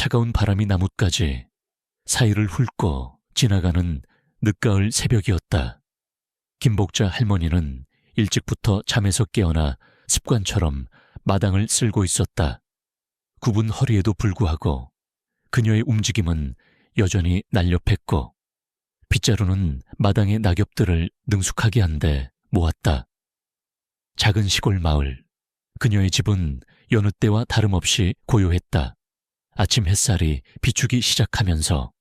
차가운 바람이 나뭇가지 사이를 훑고 지나가는 늦가을 새벽이었다. 김복자 할머니는 일찍부터 잠에서 깨어나 습관처럼 마당을 쓸고 있었다. 굽은 허리에도 불구하고 그녀의 움직임은 여전히 날렵했고 빗자루는 마당의 낙엽들을 능숙하게 한데 모았다. 작은 시골 마을, 그녀의 집은 여느 때와 다름없이 고요했다. 아침 햇살이 비추기 시작하면서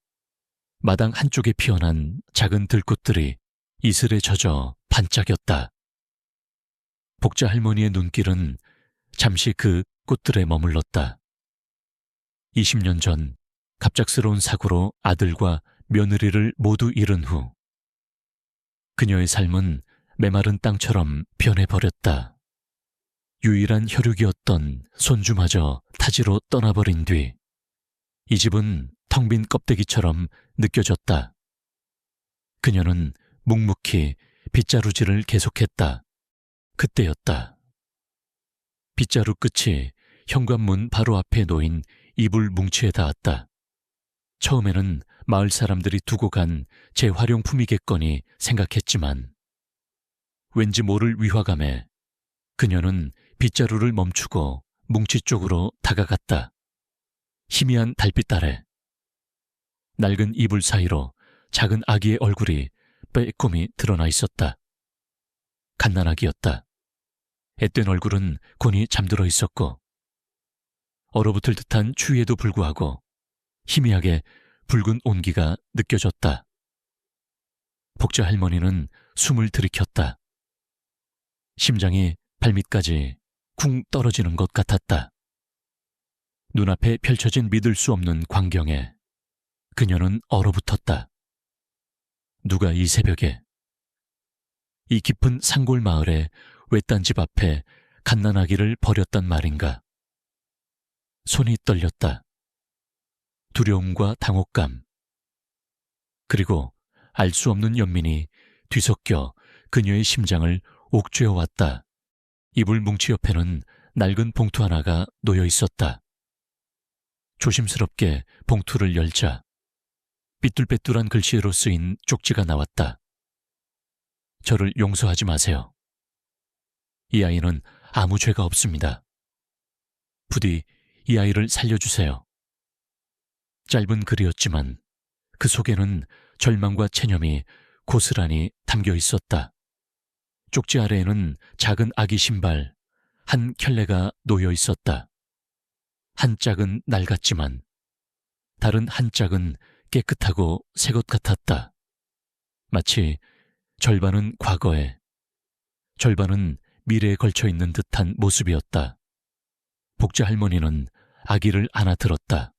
마당 한쪽에 피어난 작은 들꽃들이 이슬에 젖어 반짝였다. 복자 할머니의 눈길은 잠시 그 꽃들에 머물렀다. 20년 전 갑작스러운 사고로 아들과 며느리를 모두 잃은 후 그녀의 삶은 메마른 땅처럼 변해버렸다. 유일한 혈육이었던 손주마저 타지로 떠나버린 뒤 이 집은 텅 빈 껍데기처럼 느껴졌다. 그녀는 묵묵히 빗자루질을 계속했다. 그때였다. 빗자루 끝이 현관문 바로 앞에 놓인 이불 뭉치에 닿았다. 처음에는 마을 사람들이 두고 간 재활용품이겠거니 생각했지만 왠지 모를 위화감에 그녀는 빗자루를 멈추고 뭉치 쪽으로 다가갔다. 희미한 달빛 아래 낡은 이불 사이로 작은 아기의 얼굴이 빼꼼히 드러나 있었다. 갓난아기였다. 앳된 얼굴은 곤히 잠들어 있었고 얼어붙을 듯한 추위에도 불구하고 희미하게 붉은 온기가 느껴졌다. 복자 할머니는 숨을 들이켰다. 심장이 발밑까지 쿵 떨어지는 것 같았다. 눈앞에 펼쳐진 믿을 수 없는 광경에 그녀는 얼어붙었다. 누가 이 새벽에 이 깊은 산골 마을의 외딴 집 앞에 갓난아기를 버렸단 말인가. 손이 떨렸다. 두려움과 당혹감, 그리고 알 수 없는 연민이 뒤섞여 그녀의 심장을 옥죄어왔다. 이불 뭉치 옆에는 낡은 봉투 하나가 놓여 있었다. 조심스럽게 봉투를 열자 삐뚤빼뚤한 글씨로 쓰인 쪽지가 나왔다. 저를 용서하지 마세요. 이 아이는 아무 죄가 없습니다. 부디 이 아이를 살려주세요. 짧은 글이었지만 그 속에는 절망과 체념이 고스란히 담겨 있었다. 쪽지 아래에는 작은 아기 신발 한 켤레가 놓여 있었다. 한 짝은 낡았지만 다른 한 짝은 깨끗하고 새 것 같았다. 마치 절반은 과거에, 절반은 미래에 걸쳐 있는 듯한 모습이었다. 복자 할머니는 아기를 안아들었다.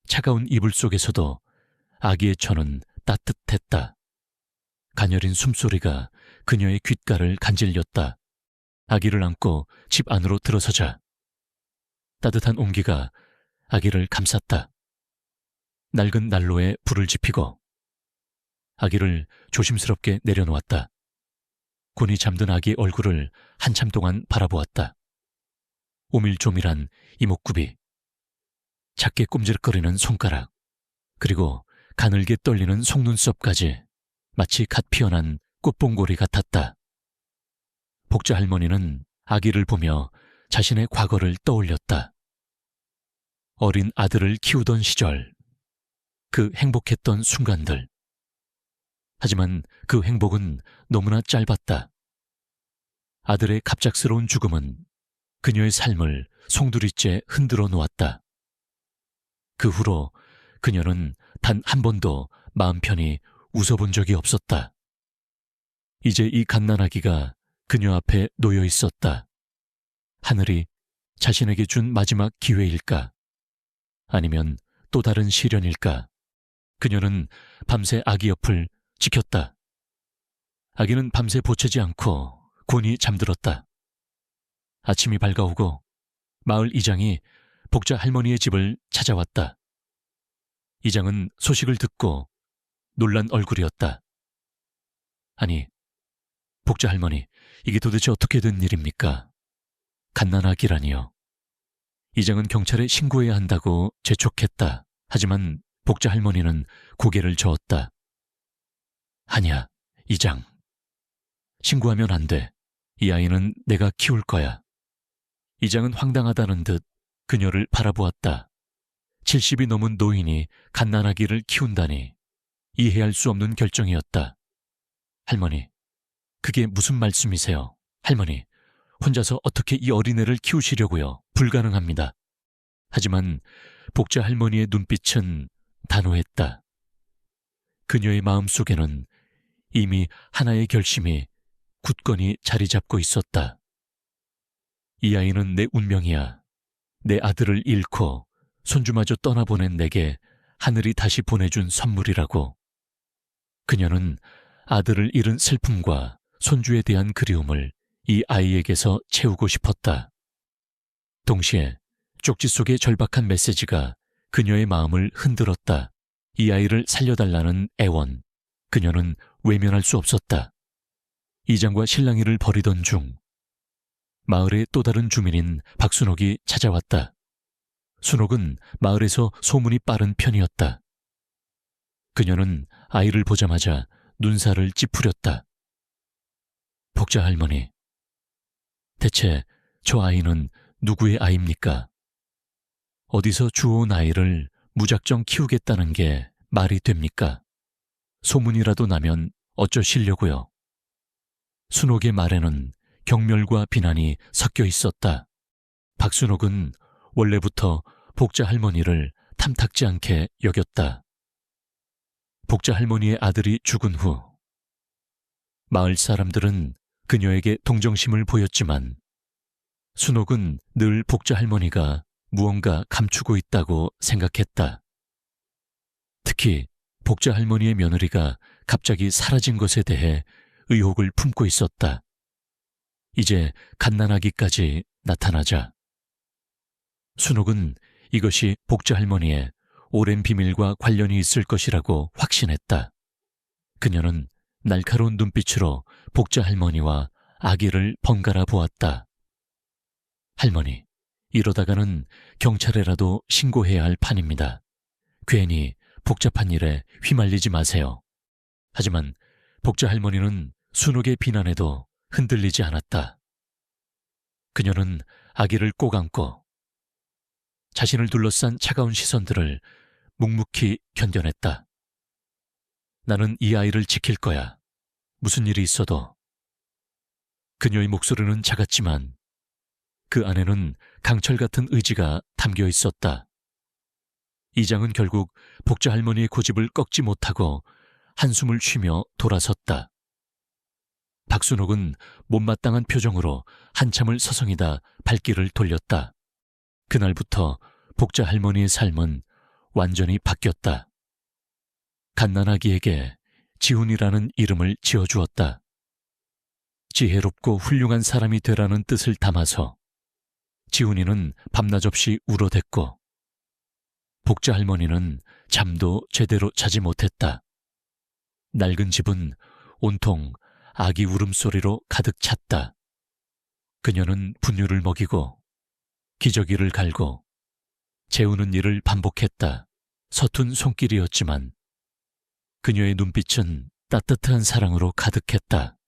차가운 이불 속에서도 아기의 천은 따뜻했다. 가녀린 숨소리가 그녀의 귓가를 간질렸다. 아기를 안고 집 안으로 들어서자 따뜻한 온기가 아기를 감쌌다. 낡은 난로에 불을 지피고 아기를 조심스럽게 내려놓았다. 곤히 잠든 아기의 얼굴을 한참 동안 바라보았다. 오밀조밀한 이목구비, 작게 꼼지락거리는 손가락, 그리고 가늘게 떨리는 속눈썹까지 마치 갓 피어난 꽃봉고리 같았다. 복자 할머니는 아기를 보며 자신의 과거를 떠올렸다. 어린 아들을 키우던 시절, 그 행복했던 순간들. 하지만 그 행복은 너무나 짧았다. 아들의 갑작스러운 죽음은 그녀의 삶을 송두리째 흔들어 놓았다. 그 후로 그녀는 단 한 번도 마음 편히 웃어본 적이 없었다. 이제 이 갓난아기가 그녀 앞에 놓여 있었다. 하늘이 자신에게 준 마지막 기회일까? 아니면 또 다른 시련일까? 그녀는 밤새 아기 옆을 지켰다. 아기는 밤새 보채지 않고 곤히 잠들었다. 아침이 밝아오고 마을 이장이 복자 할머니의 집을 찾아왔다. 이장은 소식을 듣고 놀란 얼굴이었다. 아니, 복자 할머니, 이게 도대체 어떻게 된 일입니까? 갓난아기라니요. 이장은 경찰에 신고해야 한다고 재촉했다. 하지만 복자 할머니는 고개를 저었다. 아니야, 이장. 신고하면 안 돼. 이 아이는 내가 키울 거야. 이장은 황당하다는 듯 그녀를 바라보았다. 70이 넘은 노인이 갓난아기를 키운다니 이해할 수 없는 결정이었다. 할머니, 그게 무슨 말씀이세요? 할머니, 혼자서 어떻게 이 어린애를 키우시려고요? 불가능합니다. 하지만 복자 할머니의 눈빛은 단호했다. 그녀의 마음속에는 이미 하나의 결심이 굳건히 자리 잡고 있었다. 이 아이는 내 운명이야. 내 아들을 잃고 손주마저 떠나보낸 내게 하늘이 다시 보내준 선물이라고. 그녀는 아들을 잃은 슬픔과 손주에 대한 그리움을 이 아이에게서 채우고 싶었다. 동시에 쪽지 속의 절박한 메시지가 그녀의 마음을 흔들었다. 이 아이를 살려달라는 애원. 그녀는 외면할 수 없었다. 이장과 실랑이를 벌이던 중 마을의 또 다른 주민인 박순옥이 찾아왔다. 순옥은 마을에서 소문이 빠른 편이었다. 그녀는 아이를 보자마자 눈살을 찌푸렸다. 복자 할머니, 대체 저 아이는 누구의 아이입니까? 어디서 주워온 아이를 무작정 키우겠다는 게 말이 됩니까? 소문이라도 나면 어쩌시려고요? 순옥의 말에는 경멸과 비난이 섞여 있었다. 박순옥은 원래부터 복자 할머니를 탐탁지 않게 여겼다. 복자 할머니의 아들이 죽은 후 마을 사람들은 그녀에게 동정심을 보였지만 순옥은 늘 복자 할머니가 무언가 감추고 있다고 생각했다. 특히 복자 할머니의 며느리가 갑자기 사라진 것에 대해 의혹을 품고 있었다. 이제 갓난아기까지 나타나자 순옥은 이것이 복자 할머니의 오랜 비밀과 관련이 있을 것이라고 확신했다. 그녀는 날카로운 눈빛으로 복자 할머니와 아기를 번갈아 보았다. 할머니, 이러다가는 경찰에라도 신고해야 할 판입니다. 괜히 복잡한 일에 휘말리지 마세요. 하지만 복자 할머니는 순옥의 비난에도 흔들리지 않았다. 그녀는 아기를 꼭 안고 자신을 둘러싼 차가운 시선들을 묵묵히 견뎌냈다. 나는 이 아이를 지킬 거야. 무슨 일이 있어도. 그녀의 목소리는 작았지만 그 안에는 강철 같은 의지가 담겨 있었다. 이장은 결국 복자 할머니의 고집을 꺾지 못하고 한숨을 쉬며 돌아섰다. 박순옥은 못마땅한 표정으로 한참을 서성이다 발길을 돌렸다. 그날부터 복자 할머니의 삶은 완전히 바뀌었다. 갓난아기에게 지훈이라는 이름을 지어주었다. 지혜롭고 훌륭한 사람이 되라는 뜻을 담아서 지훈이는 밤낮 없이 울어댔고 복자 할머니는 잠도 제대로 자지 못했다. 낡은 집은 온통 아기 울음소리로 가득 찼다. 그녀는 분유를 먹이고 기저귀를 갈고 재우는 일을 반복했다. 서툰 손길이었지만 그녀의 눈빛은 따뜻한 사랑으로 가득했다.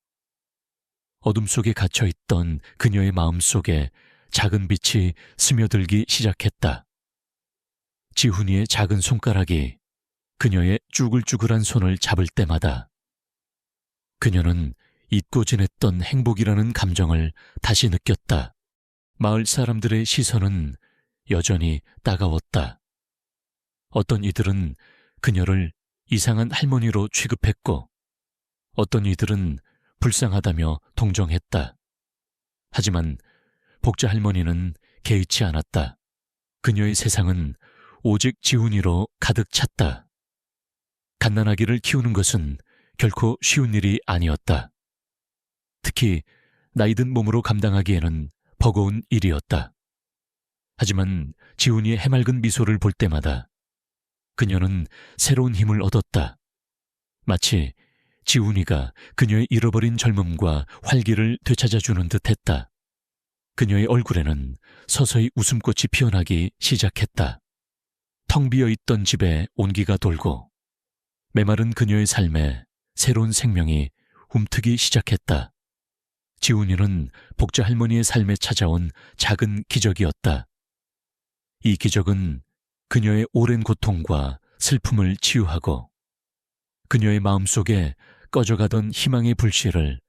어둠 속에 갇혀있던 그녀의 마음속에 작은 빛이 스며들기 시작했다. 지훈이의 작은 손가락이 그녀의 쭈글쭈글한 손을 잡을 때마다 그녀는 잊고 지냈던 행복이라는 감정을 다시 느꼈다. 마을 사람들의 시선은 여전히 따가웠다. 어떤 이들은 그녀를 이상한 할머니로 취급했고 어떤 이들은 불쌍하다며 동정했다. 하지만 복자 할머니는 개의치 않았다. 그녀의 세상은 오직 지훈이로 가득 찼다. 갓난아기를 키우는 것은 결코 쉬운 일이 아니었다. 특히 나이든 몸으로 감당하기에는 버거운 일이었다. 하지만 지훈이의 해맑은 미소를 볼 때마다 그녀는 새로운 힘을 얻었다. 마치 지훈이가 그녀의 잃어버린 젊음과 활기를 되찾아주는 듯했다. 그녀의 얼굴에는 서서히 웃음꽃이 피어나기 시작했다. 텅 비어 있던 집에 온기가 돌고 메마른 그녀의 삶에 새로운 생명이 움트기 시작했다. 지훈이는 복자 할머니의 삶에 찾아온 작은 기적이었다. 이 기적은 그녀의 오랜 고통과 슬픔을 치유하고 그녀의 마음속에 꺼져가던 희망의 불씨를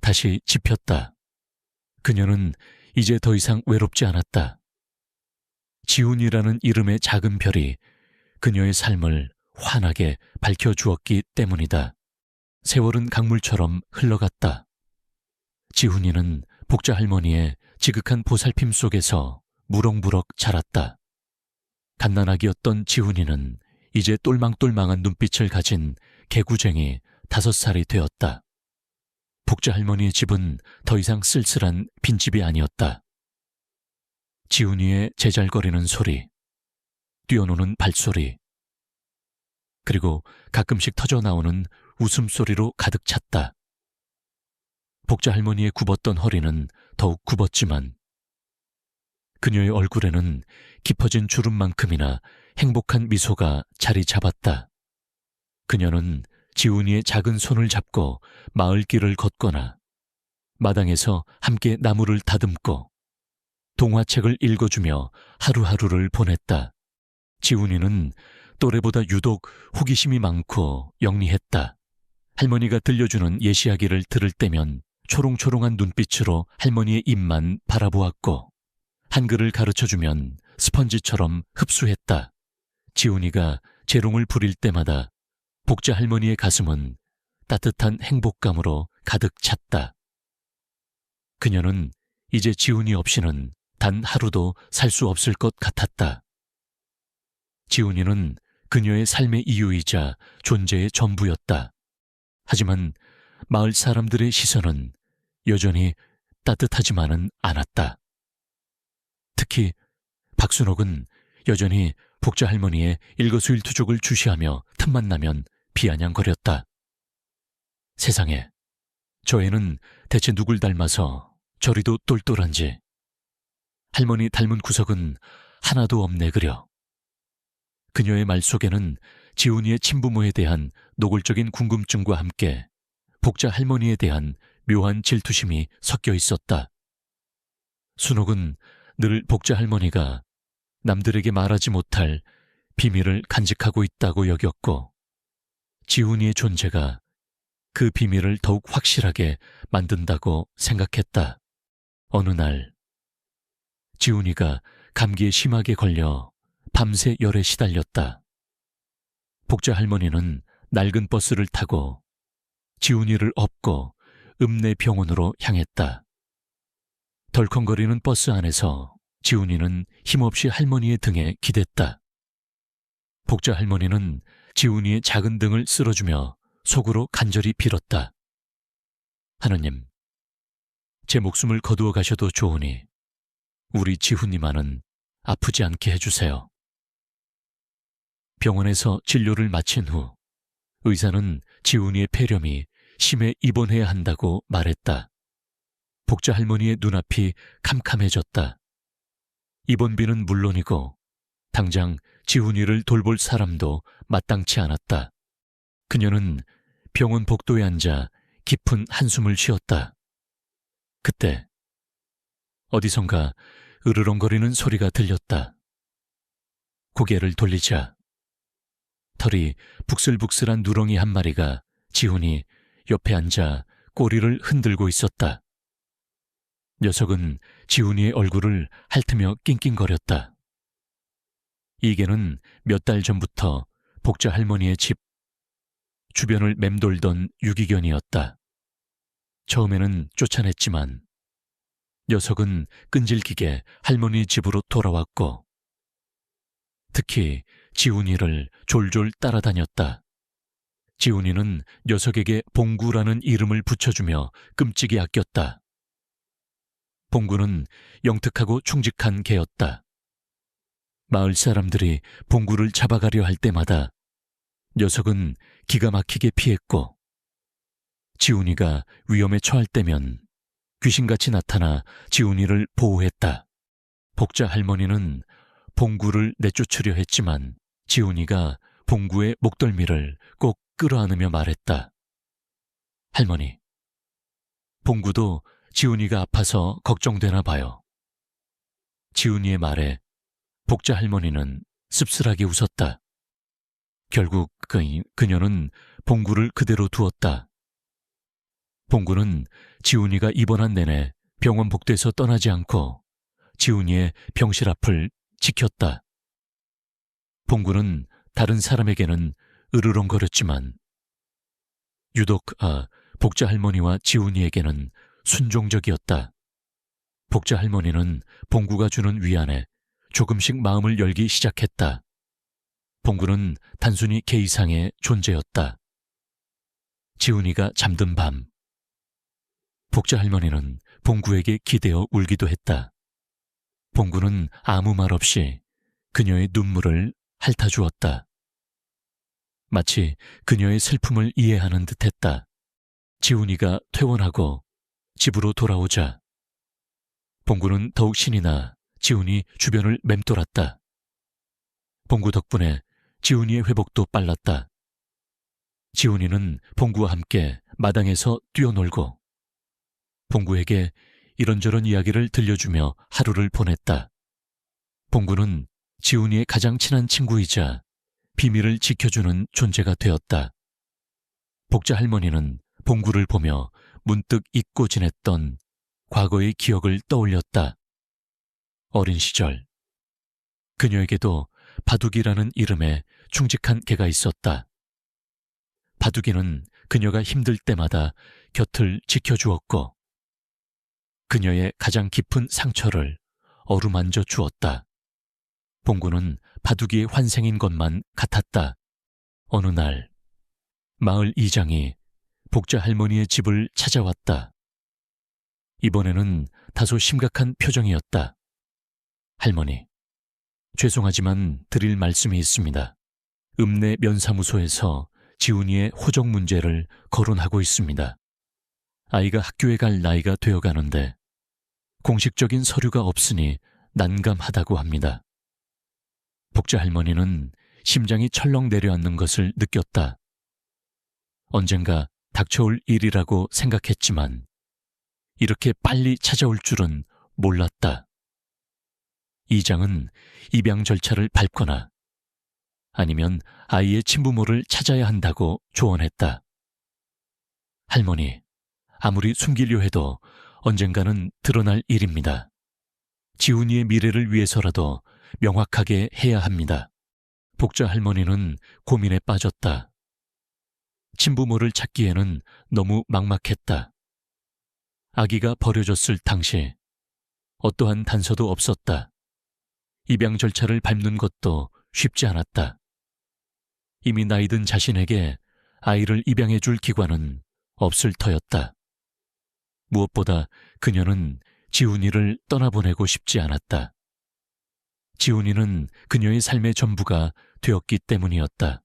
다시 지폈다. 그녀는 이제 더 이상 외롭지 않았다. 지훈이라는 이름의 작은 별이 그녀의 삶을 환하게 밝혀주었기 때문이다. 세월은 강물처럼 흘러갔다. 지훈이는 복자 할머니의 지극한 보살핌 속에서 무럭무럭 자랐다. 갓난아기였던 지훈이는 이제 똘망똘망한 눈빛을 가진 개구쟁이 5살이 되었다. 복자 할머니의 집은 더 이상 쓸쓸한 빈집이 아니었다. 지훈이의 제잘거리는 소리, 뛰어노는 발소리, 그리고 가끔씩 터져나오는 웃음소리로 가득 찼다. 복자 할머니의 굽었던 허리는 더욱 굽었지만 그녀의 얼굴에는 깊어진 주름만큼이나 행복한 미소가 자리 잡았다. 그녀는 지훈이의 작은 손을 잡고 마을길을 걷거나 마당에서 함께 나무를 다듬고 동화책을 읽어주며 하루하루를 보냈다. 지훈이는 또래보다 유독 호기심이 많고 영리했다. 할머니가 들려주는 예시이야기를 들을 때면 초롱초롱한 눈빛으로 할머니의 입만 바라보았고 한글을 가르쳐주면 스펀지처럼 흡수했다. 지훈이가 재롱을 부릴 때마다 복자 할머니의 가슴은 따뜻한 행복감으로 가득 찼다. 그녀는 이제 지훈이 없이는 단 하루도 살 수 없을 것 같았다. 지훈이는 그녀의 삶의 이유이자 존재의 전부였다. 하지만 마을 사람들의 시선은 여전히 따뜻하지만은 않았다. 특히 박순옥은 여전히 복자 할머니의 일거수일투족을 주시하며 틈만 나면 비아냥거렸다. 세상에, 저 애는 대체 누굴 닮아서 저리도 똘똘한지. 할머니 닮은 구석은 하나도 없네 그려. 그녀의 말 속에는 지훈이의 친부모에 대한 노골적인 궁금증과 함께 복자 할머니에 대한 묘한 질투심이 섞여 있었다. 순옥은 늘 복자 할머니가 남들에게 말하지 못할 비밀을 간직하고 있다고 여겼고 지훈이의 존재가 그 비밀을 더욱 확실하게 만든다고 생각했다. 어느 날 지훈이가 감기에 심하게 걸려 밤새 열에 시달렸다. 복자 할머니는 낡은 버스를 타고 지훈이를 업고 읍내 병원으로 향했다. 덜컹거리는 버스 안에서 지훈이는 힘없이 할머니의 등에 기댔다. 복자 할머니는 지훈이의 작은 등을 쓸어주며 속으로 간절히 빌었다. 하느님, 제 목숨을 거두어 가셔도 좋으니 우리 지훈이만은 아프지 않게 해주세요. 병원에서 진료를 마친 후 의사는 지훈이의 폐렴이 심해 입원해야 한다고 말했다. 복자 할머니의 눈앞이 캄캄해졌다. 입원비는 물론이고 당장 지훈이를 돌볼 사람도 마땅치 않았다. 그녀는 병원 복도에 앉아 깊은 한숨을 쉬었다. 그때 어디선가 으르렁거리는 소리가 들렸다. 고개를 돌리자 털이 북슬북슬한 누렁이 한 마리가 지훈이 옆에 앉아 꼬리를 흔들고 있었다. 녀석은 지훈이의 얼굴을 핥으며 낑낑거렸다. 이 개는 몇 달 전부터 복자 할머니의 집 주변을 맴돌던 유기견이었다. 처음에는 쫓아냈지만 녀석은 끈질기게 할머니 집으로 돌아왔고 특히 지훈이를 졸졸 따라다녔다. 지훈이는 녀석에게 봉구라는 이름을 붙여주며 끔찍이 아꼈다. 봉구는 영특하고 충직한 개였다. 마을 사람들이 봉구를 잡아가려 할 때마다 녀석은 기가 막히게 피했고 지훈이가 위험에 처할 때면 귀신같이 나타나 지훈이를 보호했다. 복자 할머니는 봉구를 내쫓으려 했지만 지훈이가 봉구의 목덜미를 꼭 끌어안으며 말했다. 할머니, 봉구도 지훈이가 아파서 걱정되나 봐요. 지훈이의 말에 복자 할머니는 씁쓸하게 웃었다. 결국 그녀는 봉구를 그대로 두었다. 봉구는 지훈이가 입원한 내내 병원 복도에서 떠나지 않고 지훈이의 병실 앞을 지켰다. 봉구는 다른 사람에게는 으르렁거렸지만 유독 복자 할머니와 지훈이에게는 순종적이었다. 복자 할머니는 봉구가 주는 위안에 조금씩 마음을 열기 시작했다. 봉구는 단순히 개 이상의 존재였다. 지훈이가 잠든 밤, 복자 할머니는 봉구에게 기대어 울기도 했다. 봉구는 아무 말 없이 그녀의 눈물을 핥아주었다. 마치 그녀의 슬픔을 이해하는 듯했다. 지훈이가 퇴원하고 집으로 돌아오자 봉구는 더욱 신이 나 지훈이 주변을 맴돌았다. 봉구 덕분에 지훈이의 회복도 빨랐다. 지훈이는 봉구와 함께 마당에서 뛰어놀고 봉구에게 이런저런 이야기를 들려주며 하루를 보냈다. 봉구는 지훈이의 가장 친한 친구이자 비밀을 지켜주는 존재가 되었다. 복자 할머니는 봉구를 보며 문득 잊고 지냈던 과거의 기억을 떠올렸다. 어린 시절, 그녀에게도 바둑이라는 이름의 충직한 개가 있었다. 바둑이는 그녀가 힘들 때마다 곁을 지켜주었고 그녀의 가장 깊은 상처를 어루만져 주었다. 봉구는 바둑이의 환생인 것만 같았다. 어느 날 마을 이장이 복자 할머니의 집을 찾아왔다. 이번에는 다소 심각한 표정이었다. 할머니, 죄송하지만 드릴 말씀이 있습니다. 읍내 면사무소에서 지훈이의 호적 문제를 거론하고 있습니다. 아이가 학교에 갈 나이가 되어가는데 공식적인 서류가 없으니 난감하다고 합니다. 복자 할머니는 심장이 철렁 내려앉는 것을 느꼈다. 언젠가 닥쳐올 일이라고 생각했지만 이렇게 빨리 찾아올 줄은 몰랐다. 이장은 입양 절차를 밟거나 아니면 아이의 친부모를 찾아야 한다고 조언했다. 할머니, 아무리 숨기려 해도 언젠가는 드러날 일입니다. 지훈이의 미래를 위해서라도 명확하게 해야 합니다. 복자 할머니는 고민에 빠졌다. 친부모를 찾기에는 너무 막막했다. 아기가 버려졌을 당시 어떠한 단서도 없었다. 입양 절차를 밟는 것도 쉽지 않았다. 이미 나이든 자신에게 아이를 입양해 줄 기관은 없을 터였다. 무엇보다 그녀는 지훈이를 떠나보내고 싶지 않았다. 지훈이는 그녀의 삶의 전부가 되었기 때문이었다.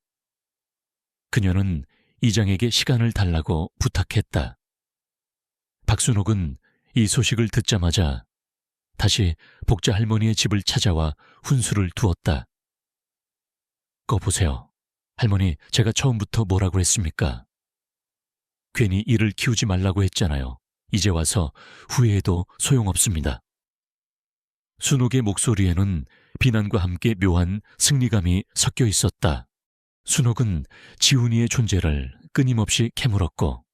그녀는 이장에게 시간을 달라고 부탁했다. 박순옥은 이 소식을 듣자마자 다시 복자 할머니의 집을 찾아와 훈수를 두었다. 보세요. 할머니, 제가 처음부터 뭐라고 했습니까? 괜히 이를 키우지 말라고 했잖아요. 이제 와서 후회해도 소용없습니다. 순옥의 목소리에는 비난과 함께 묘한 승리감이 섞여 있었다. 순옥은 지훈이의 존재를 끊임없이 캐물었고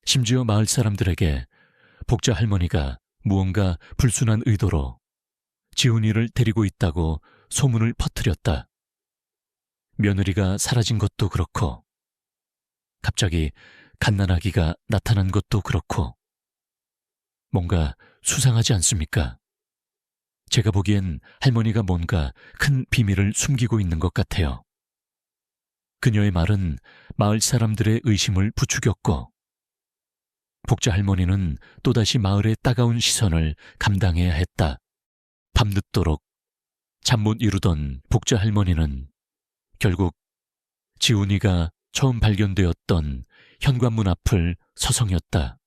심지어 마을 사람들에게 복자 할머니가 무언가 불순한 의도로 지훈이를 데리고 있다고 소문을 퍼뜨렸다. 며느리가 사라진 것도 그렇고 갑자기 갓난아기가 나타난 것도 그렇고 뭔가 수상하지 않습니까? 제가 보기엔 할머니가 뭔가 큰 비밀을 숨기고 있는 것 같아요. 그녀의 말은 마을 사람들의 의심을 부추겼고 복자 할머니는 또다시 마을의 따가운 시선을 감당해야 했다. 밤늦도록 잠 못 이루던 복자 할머니는 결국 지훈이가 처음 발견되었던 현관문 앞을 서성였다.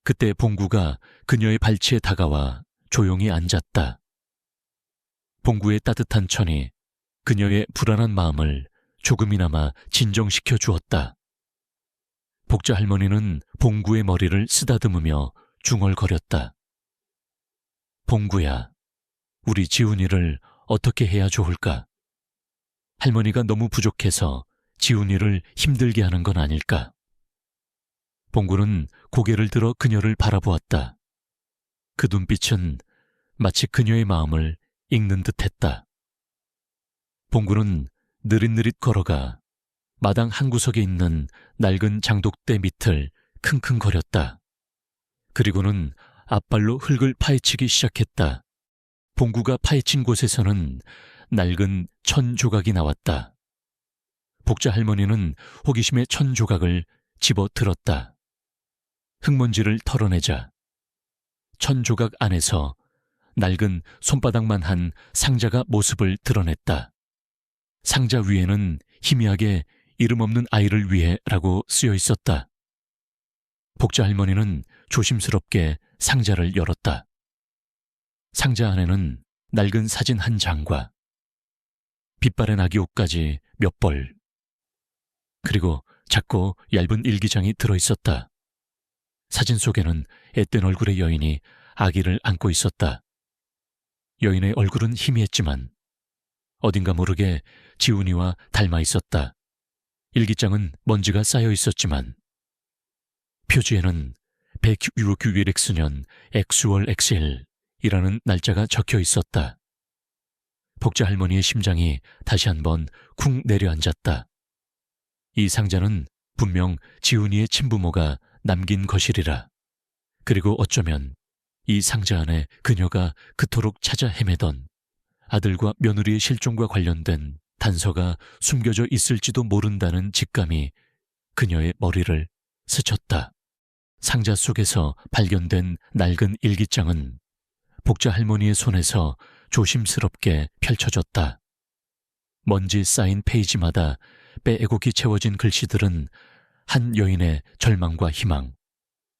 그때 봉구가 그녀의 발치에 다가와 조용히 앉았다. 봉구의 따뜻한 천이 그녀의 불안한 마음을 조금이나마 진정시켜 주었다. 복자 할머니는 봉구의 머리를 쓰다듬으며 중얼거렸다. 봉구야, 우리 지훈이를 어떻게 해야 좋을까? 할머니가 너무 부족해서 지훈이를 힘들게 하는 건 아닐까? 봉구는 고개를 들어 그녀를 바라보았다. 그 눈빛은 마치 그녀의 마음을 읽는 듯했다. 봉구는 느릿느릿 걸어가 마당 한구석에 있는 낡은 장독대 밑을 킁킁거렸다. 그리고는 앞발로 흙을 파헤치기 시작했다. 봉구가 파헤친 곳에서는 낡은 천 조각이 나왔다. 복자 할머니는 호기심에 천 조각을 집어 들었다. 흙먼지를 털어내자 천 조각 안에서 낡은 손바닥만 한 상자가 모습을 드러냈다. 상자 위에는 희미하게 이름 없는 아이를 위해라고 쓰여 있었다. 복자 할머니는 조심스럽게 상자를 열었다. 상자 안에는 낡은 사진 한 장과 빛바랜 아기 옷까지 몇 벌, 그리고 작고 얇은 일기장이 들어있었다. 사진 속에는 앳된 얼굴의 여인이 아기를 안고 있었다. 여인의 얼굴은 희미했지만 어딘가 모르게 지훈이와 닮아 있었다. 일기장은 먼지가 쌓여 있었지만 표지에는 백유교위렉스년 엑수월 엑셀이라는 날짜가 적혀 있었다. 복자 할머니의 심장이 다시 한번 쿵 내려앉았다. 이 상자는 분명 지훈이의 친부모가 남긴 것이리라. 그리고 어쩌면 이 상자 안에 그녀가 그토록 찾아 헤매던 아들과 며느리의 실종과 관련된 단서가 숨겨져 있을지도 모른다는 직감이 그녀의 머리를 스쳤다. 상자 속에서 발견된 낡은 일기장은 복자 할머니의 손에서 조심스럽게 펼쳐졌다. 먼지 쌓인 페이지마다 빼곡히 채워진 글씨들은 한 여인의 절망과 희망,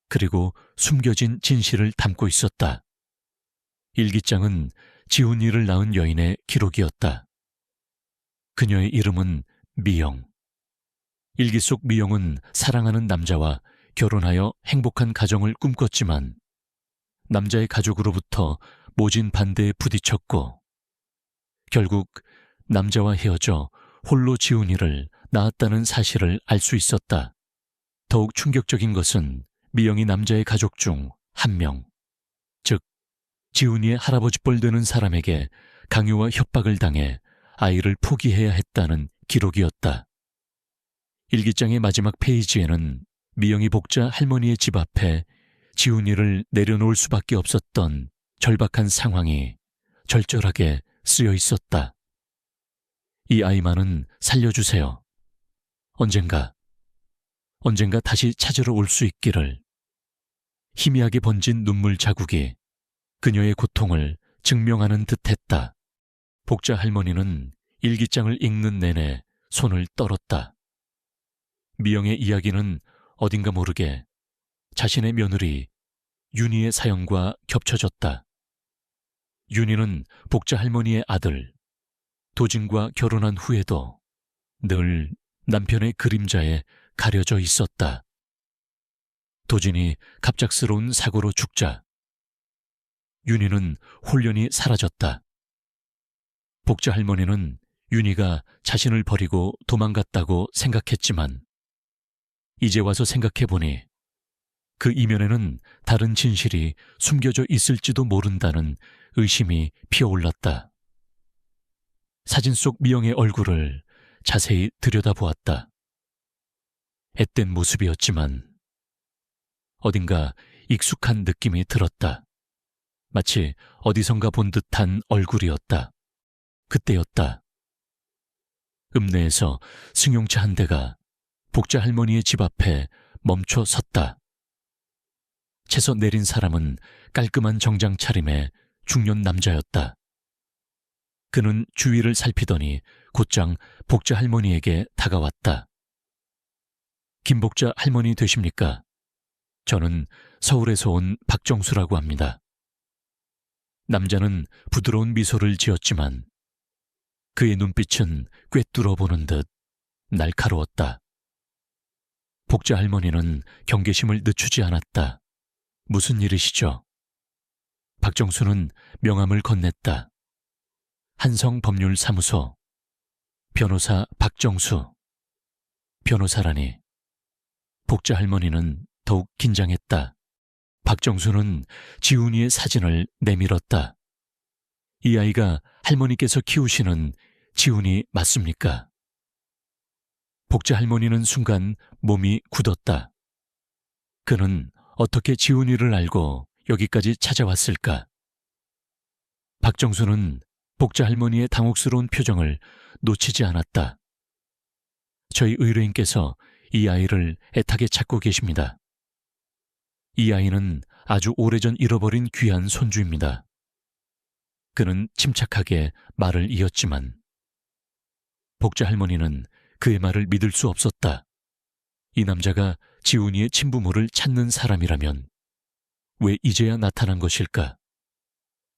그리고 숨겨진 진실을 담고 있었다. 일기장은 지훈이를 낳은 여인의 기록이었다. 그녀의 이름은 미영. 일기 속 미영은 사랑하는 남자와 결혼하여 행복한 가정을 꿈꿨지만 남자의 가족으로부터 모진 반대에 부딪혔고 결국 남자와 헤어져 홀로 지훈이를 낳았다는 사실을 알 수 있었다. 더욱 충격적인 것은 미영이 남자의 가족 중 한 명, 즉 지훈이의 할아버지뻘 되는 사람에게 강요와 협박을 당해 아이를 포기해야 했다는 기록이었다. 일기장의 마지막 페이지에는 미영이 복자 할머니의 집 앞에 지훈이를 내려놓을 수밖에 없었던 절박한 상황이 절절하게 쓰여 있었다. 이 아이만은 살려주세요. 언젠가 다시 찾으러 올 수 있기를. 희미하게 번진 눈물 자국이 그녀의 고통을 증명하는 듯했다. 복자 할머니는 일기장을 읽는 내내 손을 떨었다. 미영의 이야기는 어딘가 모르게 자신의 며느리 윤희의 사연과 겹쳐졌다. 윤희는 복자 할머니의 아들 도진과 결혼한 후에도 늘 남편의 그림자에 가려져 있었다. 도진이 갑작스러운 사고로 죽자 윤희는 홀연히 사라졌다. 복자 할머니는 윤희가 자신을 버리고 도망갔다고 생각했지만 이제 와서 생각해보니 그 이면에는 다른 진실이 숨겨져 있을지도 모른다는 의심이 피어올랐다. 사진 속 미영의 얼굴을 자세히 들여다보았다. 앳된 모습이었지만 어딘가 익숙한 느낌이 들었다. 마치 어디선가 본 듯한 얼굴이었다. 그때였다. 읍내에서 승용차 한 대가 복자 할머니의 집 앞에 멈춰 섰다. 채서 내린 사람은 깔끔한 정장 차림의 중년 남자였다. 그는 주위를 살피더니 곧장 복자 할머니에게 다가왔다. 김복자 할머니 되십니까? 저는 서울에서 온 박정수라고 합니다. 남자는 부드러운 미소를 지었지만 그의 눈빛은 꿰뚫어 보는 듯 날카로웠다. 복자 할머니는 경계심을 늦추지 않았다. 무슨 일이시죠? 박정수는 명함을 건넸다. 한성법률사무소, 변호사 박정수. 변호사라니. 복자 할머니는 더욱 긴장했다. 박정수는 지훈이의 사진을 내밀었다. 이 아이가 할머니께서 키우시는 지훈이 맞습니까? 복자 할머니는 순간 몸이 굳었다. 그는 어떻게 지훈이를 알고 여기까지 찾아왔을까? 박정수는 복자 할머니의 당혹스러운 표정을 놓치지 않았다. 저희 의뢰인께서 이 아이를 애타게 찾고 계십니다. 이 아이는 아주 오래전 잃어버린 귀한 손주입니다. 그는 침착하게 말을 이었지만 복자 할머니는 그의 말을 믿을 수 없었다. 이 남자가 지훈이의 친부모를 찾는 사람이라면 왜 이제야 나타난 것일까?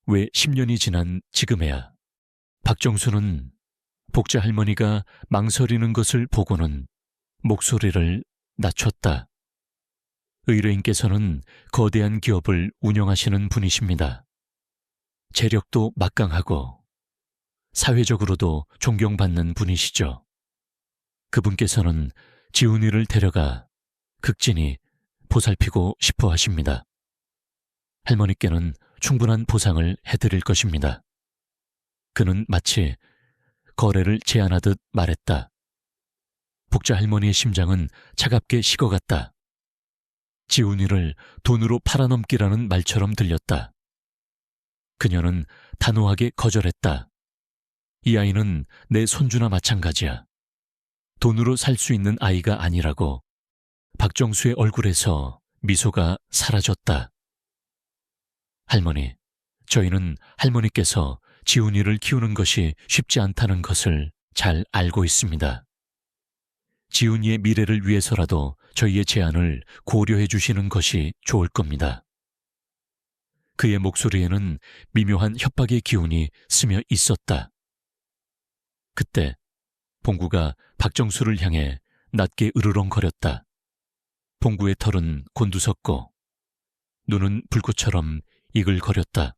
왜 10년이 지난 지금에야? 박정수는 복자 할머니가 망설이는 것을 보고는 목소리를 낮췄다. 의뢰인께서는 거대한 기업을 운영하시는 분이십니다. 재력도 막강하고 사회적으로도 존경받는 분이시죠. 그분께서는 지훈이를 데려가 극진히 보살피고 싶어 하십니다. 할머니께는 충분한 보상을 해드릴 것입니다. 그는 마치 거래를 제안하듯 말했다. 복자 할머니의 심장은 차갑게 식어갔다. 지훈이를 돈으로 팔아넘기라는 말처럼 들렸다. 그녀는 단호하게 거절했다. 이 아이는 내 손주나 마찬가지야. 돈으로 살 수 있는 아이가 아니라고. 박정수의 얼굴에서 미소가 사라졌다. 할머니, 저희는 할머니께서 지훈이를 키우는 것이 쉽지 않다는 것을 잘 알고 있습니다. 지훈이의 미래를 위해서라도 저희의 제안을 고려해 주시는 것이 좋을 겁니다. 그의 목소리에는 미묘한 협박의 기운이 스며 있었다. 그때 봉구가 박정수를 향해 낮게 으르렁거렸다. 봉구의 털은 곤두섰고 눈은 불꽃처럼 이글거렸다.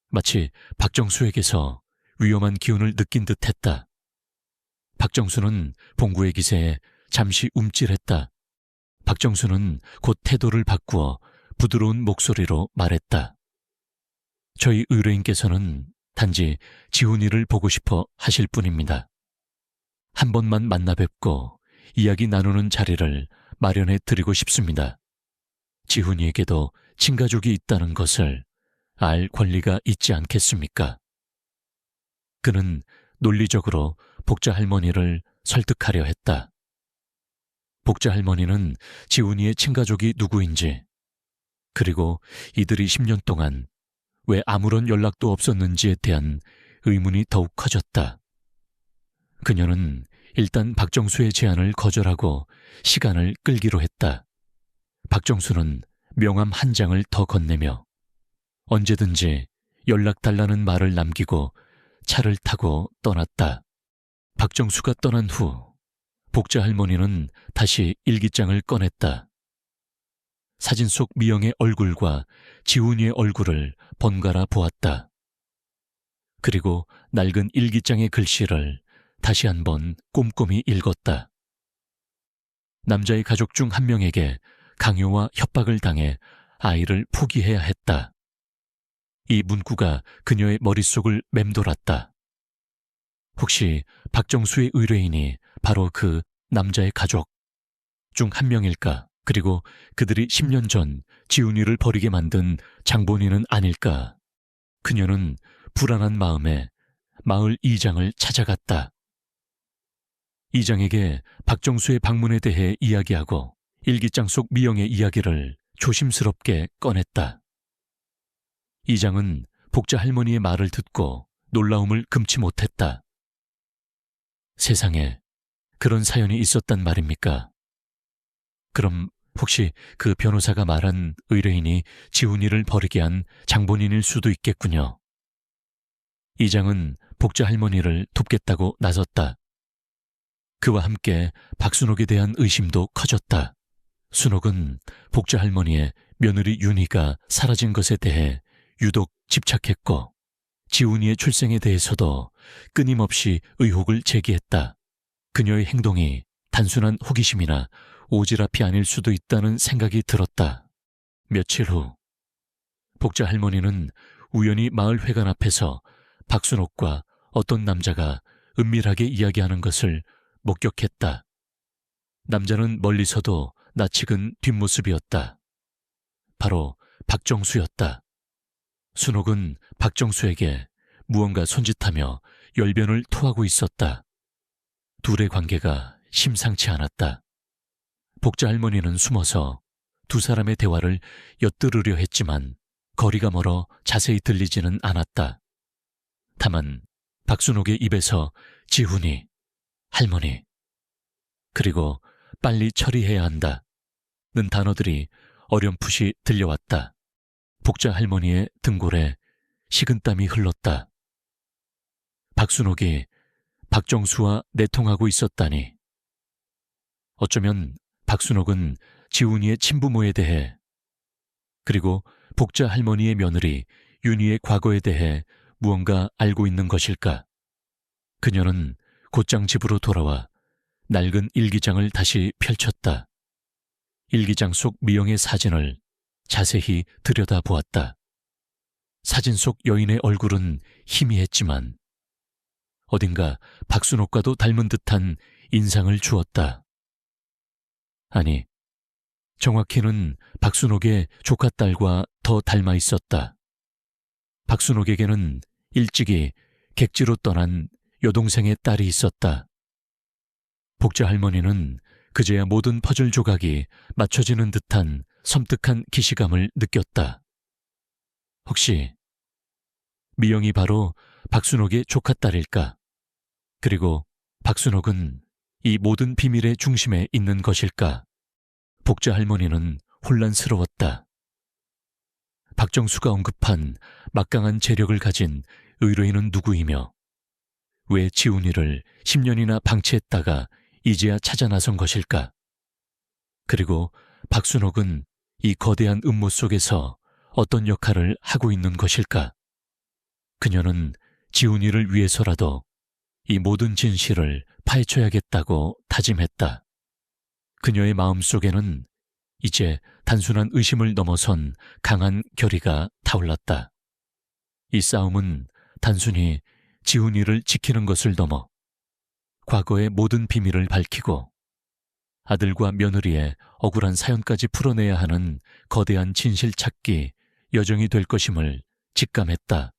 마치 박정수에게서 위험한 기운을 느낀 듯했다. 박정수는 봉구의 기세에 잠시 움찔했다. 박정수는 곧 태도를 바꾸어 부드러운 목소리로 말했다. 저희 의뢰인께서는 단지 지훈이를 보고 싶어 하실 뿐입니다. 한 번만 만나 뵙고 이야기 나누는 자리를 마련해 드리고 싶습니다. 지훈이에게도 친가족이 있다는 것을 알 권리가 있지 않겠습니까? 그는 논리적으로 복자 할머니를 설득하려 했다. 복자 할머니는 지훈이의 친가족이 누구인지, 그리고 이들이 10년 동안 왜 아무런 연락도 없었는지에 대한 의문이 더욱 커졌다. 그녀는 일단 박정수의 제안을 거절하고 시간을 끌기로 했다. 박정수는 명함 한 장을 더 건네며 언제든지 연락 달라는 말을 남기고 차를 타고 떠났다. 박정수가 떠난 후 복자 할머니는 다시 일기장을 꺼냈다. 사진 속 미영의 얼굴과 지훈이의 얼굴을 번갈아 보았다. 그리고 낡은 일기장의 글씨를 다시 한번 꼼꼼히 읽었다. 남자의 가족 중 한 명에게 강요와 협박을 당해 아이를 포기해야 했다. 이 문구가 그녀의 머릿속을 맴돌았다. 혹시 박정수의 의뢰인이 바로 그 남자의 가족 중 한 명일까? 그리고 그들이 10년 전 지훈이를 버리게 만든 장본인은 아닐까? 그녀는 불안한 마음에 마을 이장을 찾아갔다. 이장에게 박정수의 방문에 대해 이야기하고 일기장 속 미영의 이야기를 조심스럽게 꺼냈다. 이장은 복자 할머니의 말을 듣고 놀라움을 금치 못했다. 세상에 그런 사연이 있었단 말입니까? 그럼 혹시 그 변호사가 말한 의뢰인이 지훈이를 버리게 한 장본인일 수도 있겠군요. 이장은 복자 할머니를 돕겠다고 나섰다. 그와 함께 박순옥에 대한 의심도 커졌다. 순옥은 복자 할머니의 며느리 윤희가 사라진 것에 대해 유독 집착했고 지훈이의 출생에 대해서도 끊임없이 의혹을 제기했다. 그녀의 행동이 단순한 호기심이나 오지랖이 아닐 수도 있다는 생각이 들었다. 며칠 후 복자 할머니는 우연히 마을 회관 앞에서 박순옥과 어떤 남자가 은밀하게 이야기하는 것을 목격했다. 남자는 멀리서도 낯익은 뒷모습이었다. 바로 박정수였다. 순옥은 박정수에게 무언가 손짓하며 열변을 토하고 있었다. 둘의 관계가 심상치 않았다. 복자 할머니는 숨어서 두 사람의 대화를 엿들으려 했지만 거리가 멀어 자세히 들리지는 않았다. 다만 박순옥의 입에서 지훈이, 할머니, 그리고 빨리 처리해야 한다는 단어들이 어렴풋이 들려왔다. 복자 할머니의 등골에 식은땀이 흘렀다. 박순옥이 박정수와 내통하고 있었다니. 어쩌면 박순옥은 지훈이의 친부모에 대해 그리고 복자 할머니의 며느리 윤희의 과거에 대해 무언가 알고 있는 것일까? 그녀는 곧장 집으로 돌아와 낡은 일기장을 다시 펼쳤다. 일기장 속 미영의 사진을 자세히 들여다보았다. 사진 속 여인의 얼굴은 희미했지만 어딘가 박순옥과도 닮은 듯한 인상을 주었다. 아니, 정확히는 박순옥의 조카딸과 더 닮아 있었다. 박순옥에게는 일찍이 객지로 떠난 여동생의 딸이 있었다. 복자 할머니는 그제야 모든 퍼즐 조각이 맞춰지는 듯한 섬뜩한 기시감을 느꼈다. 혹시 미영이 바로 박순옥의 조카딸일까? 그리고 박순옥은 이 모든 비밀의 중심에 있는 것일까? 복자 할머니는 혼란스러웠다. 박정수가 언급한 막강한 재력을 가진 의뢰인은 누구이며 왜 지훈이를 10년이나 방치했다가 이제야 찾아 나선 것일까? 그리고 박순옥은 이 거대한 음모 속에서 어떤 역할을 하고 있는 것일까? 그녀는 지훈이를 위해서라도 이 모든 진실을 파헤쳐야겠다고 다짐했다. 그녀의 마음속에는 이제 단순한 의심을 넘어선 강한 결의가 타올랐다. 이 싸움은 단순히 지훈이를 지키는 것을 넘어 과거의 모든 비밀을 밝히고 아들과 며느리의 억울한 사연까지 풀어내야 하는 거대한 진실 찾기 여정이 될 것임을 직감했다.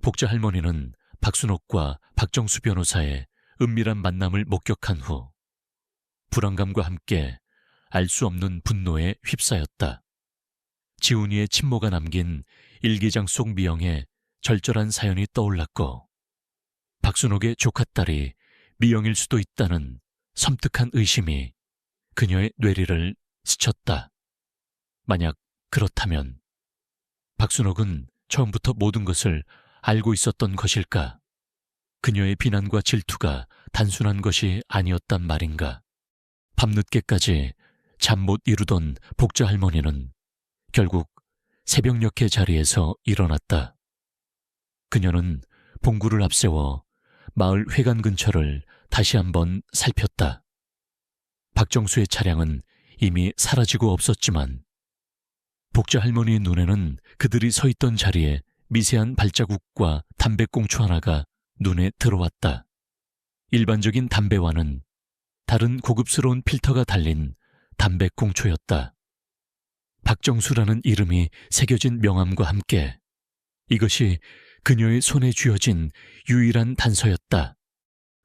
복자 할머니는 박순옥과 박정수 변호사의 은밀한 만남을 목격한 후 불안감과 함께 알 수 없는 분노에 휩싸였다. 지훈이의 친모가 남긴 일기장 속 미영의 절절한 사연이 떠올랐고 박순옥의 조카딸이 미영일 수도 있다는 섬뜩한 의심이 그녀의 뇌리를 스쳤다. 만약 그렇다면 박순옥은 처음부터 모든 것을 알고 있었던 것일까? 그녀의 비난과 질투가 단순한 것이 아니었단 말인가? 밤늦게까지 잠 못 이루던 복자 할머니는 결국 새벽녘의 자리에서 일어났다. 그녀는 봉구를 앞세워 마을 회관 근처를 다시 한번 살폈다. 박정수의 차량은 이미 사라지고 없었지만 복자 할머니의 눈에는 그들이 서 있던 자리에 미세한 발자국과 담배꽁초 하나가 눈에 들어왔다. 일반적인 담배와는 다른 고급스러운 필터가 달린 담배꽁초였다. 박정수라는 이름이 새겨진 명함과 함께 이것이 그녀의 손에 쥐어진 유일한 단서였다.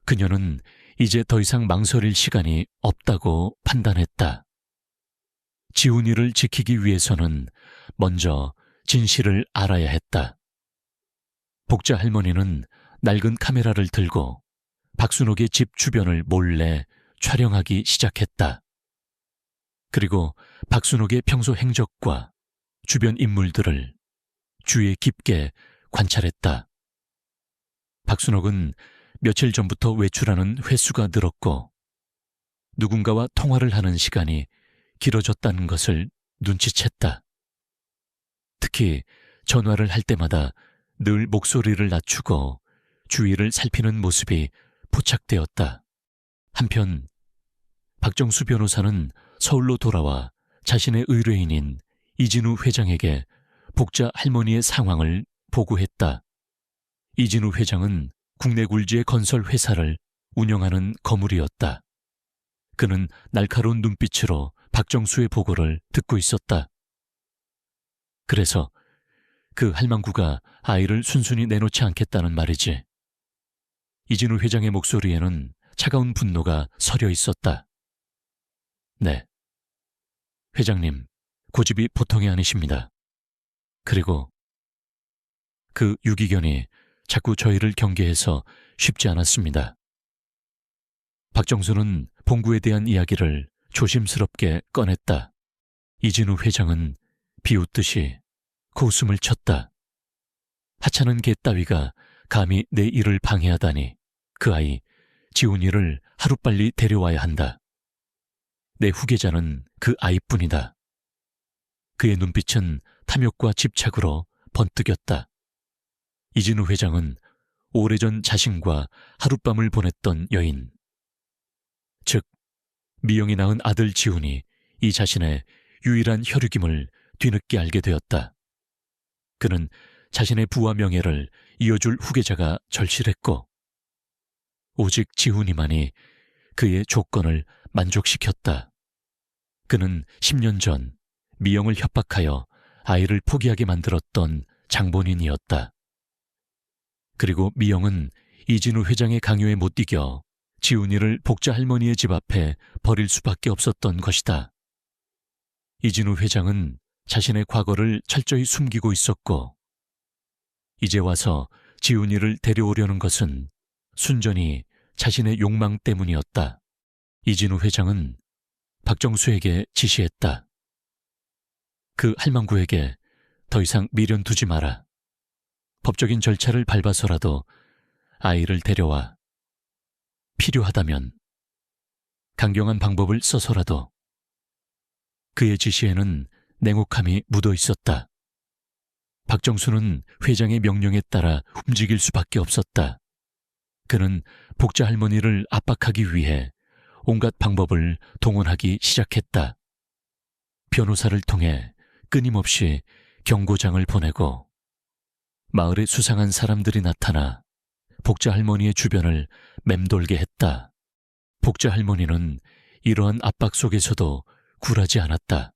그녀는 이제 더 이상 망설일 시간이 없다고 판단했다. 지훈이를 지키기 위해서는 먼저 진실을 알아야 했다. 복자 할머니는 낡은 카메라를 들고 박순옥의 집 주변을 몰래 촬영하기 시작했다. 그리고 박순옥의 평소 행적과 주변 인물들을 주의 깊게 관찰했다. 박순옥은 며칠 전부터 외출하는 횟수가 늘었고 누군가와 통화를 하는 시간이 길어졌다는 것을 눈치챘다. 특히 전화를 할 때마다 늘 목소리를 낮추고 주위를 살피는 모습이 포착되었다. 한편 박정수 변호사는 서울로 돌아와 자신의 의뢰인인 이진우 회장에게 복자 할머니의 상황을 보고했다. 이진우 회장은 국내 굴지의 건설 회사를 운영하는 거물이었다. 그는 날카로운 눈빛으로 박정수의 보고를 듣고 있었다. 그래서 그 할망구가 아이를 순순히 내놓지 않겠다는 말이지. 이진우 회장의 목소리에는 차가운 분노가 서려 있었다. 네. 회장님, 고집이 보통이 아니십니다. 그리고 그 유기견이 자꾸 저희를 경계해서 쉽지 않았습니다. 박정수는 봉구에 대한 이야기를 조심스럽게 꺼냈다. 이진우 회장은 비웃듯이 고웃음을 쳤다. 하찮은 개 따위가 감히 내 일을 방해하다니. 그 아이 지훈이를 하루빨리 데려와야 한다. 내 후계자는 그 아이뿐이다. 그의 눈빛은 탐욕과 집착으로 번뜩였다. 이진우 회장은 오래전 자신과 하룻밤을 보냈던 여인, 즉 미영이 낳은 아들 지훈이 이 자신의 유일한 혈육임을 뒤늦게 알게 되었다. 그는 자신의 부와 명예를 이어줄 후계자가 절실했고 오직 지훈이만이 그의 조건을 만족시켰다. 그는 10년 전 미영을 협박하여 아이를 포기하게 만들었던 장본인이었다. 그리고 미영은 이진우 회장의 강요에 못 이겨 지훈이를 복자 할머니의 집 앞에 버릴 수밖에 없었던 것이다. 이진우 회장은 자신의 과거를 철저히 숨기고 있었고 이제 와서 지훈이를 데려오려는 것은 순전히 자신의 욕망 때문이었다. 이진우 회장은 박정수에게 지시했다. 그 할망구에게 더 이상 미련 두지 마라. 법적인 절차를 밟아서라도 아이를 데려와. 필요하다면 강경한 방법을 써서라도. 그의 지시에는 냉혹함이 묻어 있었다. 박정수는 회장의 명령에 따라 움직일 수밖에 없었다. 그는 복자 할머니를 압박하기 위해 온갖 방법을 동원하기 시작했다. 변호사를 통해 끊임없이 경고장을 보내고 마을에 수상한 사람들이 나타나 복자 할머니의 주변을 맴돌게 했다. 복자 할머니는 이러한 압박 속에서도 굴하지 않았다.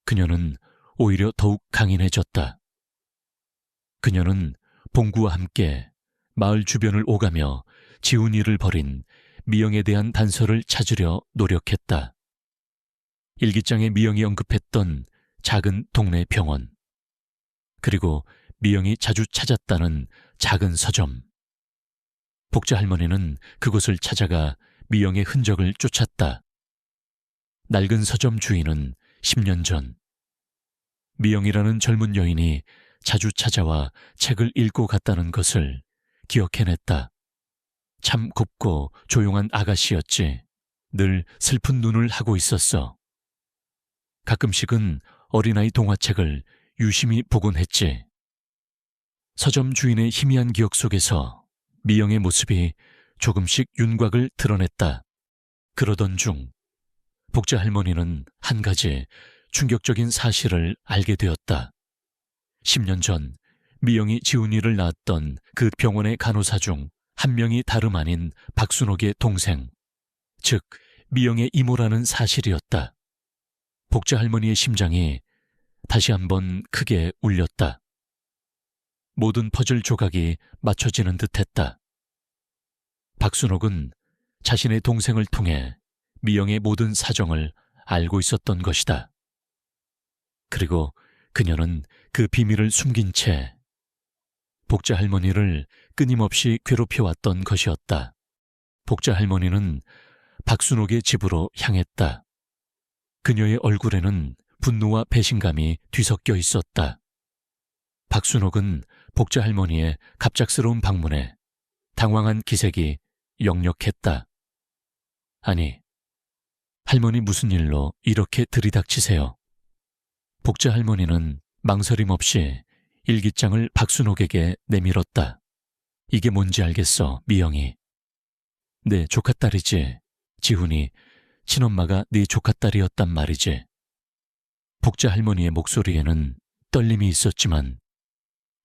그녀는 오히려 더욱 강인해졌다. 그녀는 봉구와 함께 마을 주변을 오가며 지훈이를 버린 미영에 대한 단서를 찾으려 노력했다. 일기장에 미영이 언급했던 작은 동네 병원, 그리고 미영이 자주 찾았다는 작은 서점. 복자 할머니는 그곳을 찾아가 미영의 흔적을 쫓았다. 낡은 서점 주인은 10년 전 미영이라는 젊은 여인이 자주 찾아와 책을 읽고 갔다는 것을 기억해냈다. 참 곱고 조용한 아가씨였지. 늘 슬픈 눈을 하고 있었어. 가끔씩은 어린아이 동화책을 유심히 보곤 했지. 서점 주인의 희미한 기억 속에서 미영의 모습이 조금씩 윤곽을 드러냈다. 그러던 중 복자 할머니는 한 가지 충격적인 사실을 알게 되었다. 10년 전 미영이 지훈이를 낳았던 그 병원의 간호사 중 한 명이 다름 아닌 박순옥의 동생, 즉 미영의 이모라는 사실이었다. 복자 할머니의 심장이 다시 한번 크게 울렸다. 모든 퍼즐 조각이 맞춰지는 듯했다. 박순옥은 자신의 동생을 통해 미영의 모든 사정을 알고 있었던 것이다. 그리고 그녀는 그 비밀을 숨긴 채 복자 할머니를 끊임없이 괴롭혀왔던 것이었다. 복자 할머니는 박순옥의 집으로 향했다. 그녀의 얼굴에는 분노와 배신감이 뒤섞여 있었다. 박순옥은 복자 할머니의 갑작스러운 방문에 당황한 기색이 역력했다. 아니, 할머니 무슨 일로 이렇게 들이닥치세요? 복자 할머니는 망설임 없이 일기장을 박순옥에게 내밀었다. 이게 뭔지 알겠어, 미영이. 내 조카딸이지. 지훈이 친엄마가 네 조카딸이었단 말이지. 복자 할머니의 목소리에는 떨림이 있었지만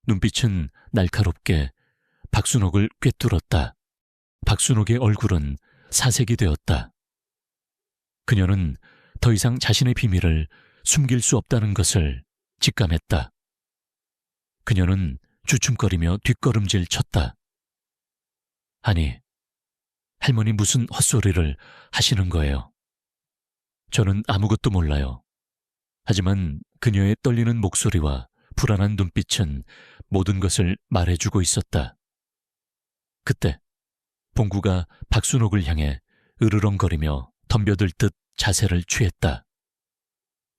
눈빛은 날카롭게 박순옥을 꿰뚫었다. 박순옥의 얼굴은 사색이 되었다. 그녀는 더 이상 자신의 비밀을 숨길 수 없다는 것을 직감했다. 그녀는 주춤거리며 뒷걸음질 쳤다. 아니, 할머니 무슨 헛소리를 하시는 거예요? 저는 아무것도 몰라요. 하지만 그녀의 떨리는 목소리와 불안한 눈빛은 모든 것을 말해주고 있었다. 그때 봉구가 박순옥을 향해 으르렁거리며 덤벼들 듯 자세를 취했다.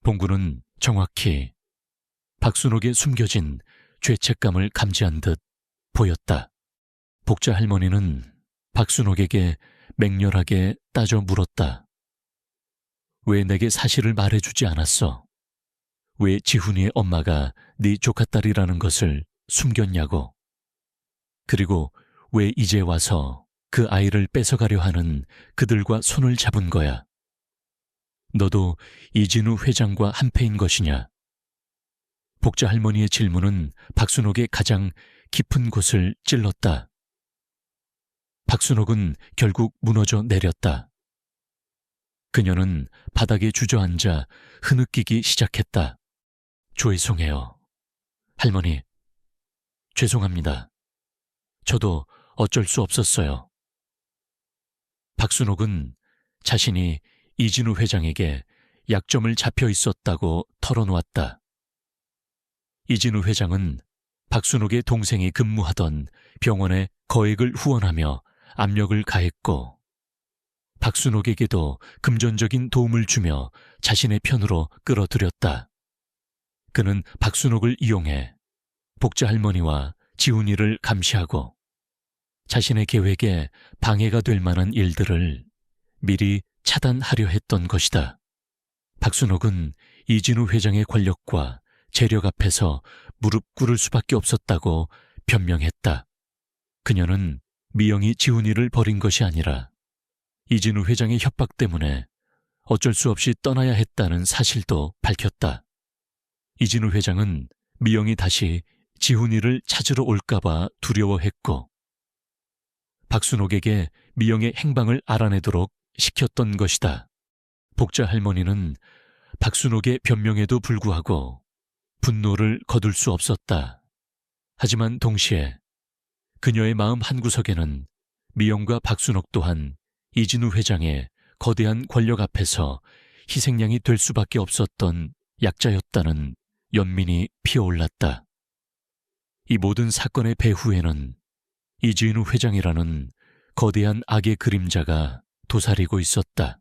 봉구는 정확히 박순옥의 숨겨진 죄책감을 감지한 듯 보였다. 복자 할머니는 박순옥에게 맹렬하게 따져 물었다. 왜 내게 사실을 말해주지 않았어? 왜 지훈이의 엄마가 네 조카딸이라는 것을 숨겼냐고. 그리고 왜 이제 와서 그 아이를 뺏어가려 하는 그들과 손을 잡은 거야? 너도 이진우 회장과 한패인 것이냐? 복자 할머니의 질문은 박순옥의 가장 깊은 곳을 찔렀다. 박순옥은 결국 무너져 내렸다. 그녀는 바닥에 주저앉아 흐느끼기 시작했다. 죄송해요. 할머니, 죄송합니다. 저도 어쩔 수 없었어요. 박순옥은 자신이 이진우 회장에게 약점을 잡혀 있었다고 털어놓았다. 이진우 회장은 박순옥의 동생이 근무하던 병원에 거액을 후원하며 압력을 가했고 박순옥에게도 금전적인 도움을 주며 자신의 편으로 끌어들였다. 그는 박순옥을 이용해 복자 할머니와 지훈이를 감시하고 자신의 계획에 방해가 될 만한 일들을 미리 차단하려 했던 것이다. 박순옥은 이진우 회장의 권력과 재력 앞에서 무릎 꿇을 수밖에 없었다고 변명했다. 그녀는 미영이 지훈이를 버린 것이 아니라 이진우 회장의 협박 때문에 어쩔 수 없이 떠나야 했다는 사실도 밝혔다. 이진우 회장은 미영이 다시 지훈이를 찾으러 올까봐 두려워했고 박순옥에게 미영의 행방을 알아내도록 시켰던 것이다. 복자 할머니는 박순옥의 변명에도 불구하고 분노를 거둘 수 없었다. 하지만 동시에 그녀의 마음 한구석에는 미영과 박순옥 또한 이진우 회장의 거대한 권력 앞에서 희생양이 될 수밖에 없었던 약자였다는 연민이 피어올랐다. 이 모든 사건의 배후에는 이진우 회장이라는 거대한 악의 그림자가 도사리고 있었다.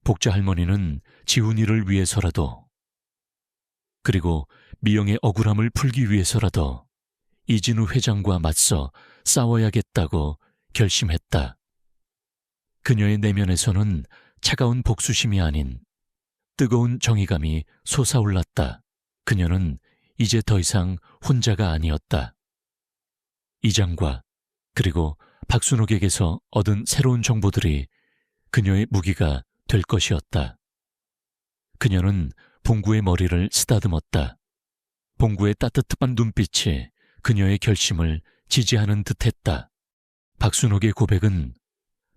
복자 할머니는 지훈이를 위해서라도 그리고 미영의 억울함을 풀기 위해서라도 이진우 회장과 맞서 싸워야겠다고 결심했다. 그녀의 내면에서는 차가운 복수심이 아닌 뜨거운 정의감이 솟아올랐다. 그녀는 이제 더 이상 혼자가 아니었다. 이장과 그리고 박순옥에게서 얻은 새로운 정보들이 그녀의 무기가 될 것이었다. 그녀는 봉구의 머리를 쓰다듬었다. 봉구의 따뜻한 눈빛이 그녀의 결심을 지지하는 듯했다. 박순옥의 고백은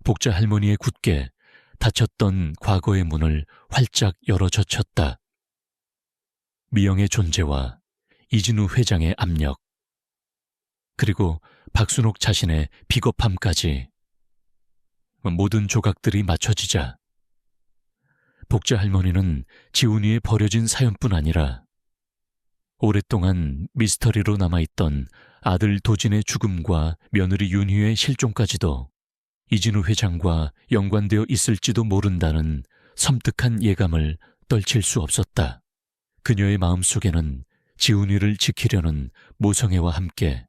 복자 할머니의 굳게 닫혔던 과거의 문을 활짝 열어젖혔다. 미영의 존재와 이진우 회장의 압력, 그리고 박순옥 자신의 비겁함까지 모든 조각들이 맞춰지자 복자 할머니는 지훈이의 버려진 사연뿐 아니라 오랫동안 미스터리로 남아있던 아들 도진의 죽음과 며느리 윤희의 실종까지도 이진우 회장과 연관되어 있을지도 모른다는 섬뜩한 예감을 떨칠 수 없었다. 그녀의 마음속에는 지훈이를 지키려는 모성애와 함께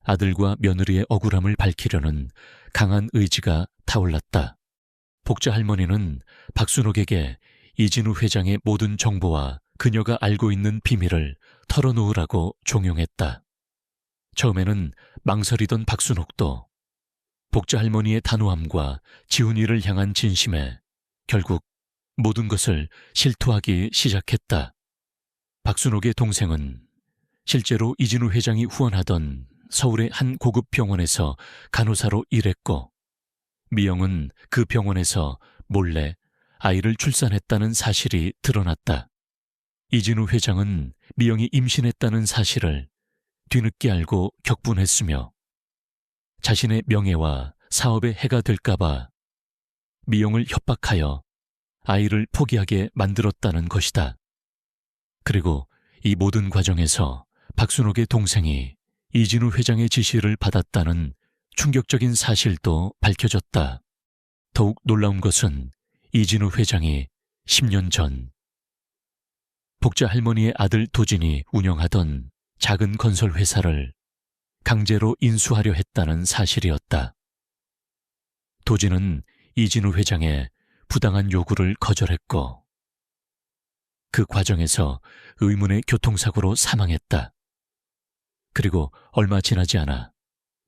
아들과 며느리의 억울함을 밝히려는 강한 의지가 타올랐다. 복자 할머니는 박순옥에게 이진우 회장의 모든 정보와 그녀가 알고 있는 비밀을 털어놓으라고 종용했다. 처음에는 망설이던 박순옥도 복자 할머니의 단호함과 지훈이를 향한 진심에 결국 모든 것을 실토하기 시작했다. 박순옥의 동생은 실제로 이진우 회장이 후원하던 서울의 한 고급 병원에서 간호사로 일했고, 미영은 그 병원에서 몰래 아이를 출산했다는 사실이 드러났다. 이진우 회장은 미영이 임신했다는 사실을 뒤늦게 알고 격분했으며 자신의 명예와 사업에 해가 될까봐 미영을 협박하여 아이를 포기하게 만들었다는 것이다. 그리고 이 모든 과정에서 박순옥의 동생이 이진우 회장의 지시를 받았다는 충격적인 사실도 밝혀졌다. 더욱 놀라운 것은 이진우 회장이 10년 전 복자 할머니의 아들 도진이 운영하던 작은 건설 회사를 강제로 인수하려 했다는 사실이었다. 도진은 이진우 회장의 부당한 요구를 거절했고 그 과정에서 의문의 교통사고로 사망했다. 그리고 얼마 지나지 않아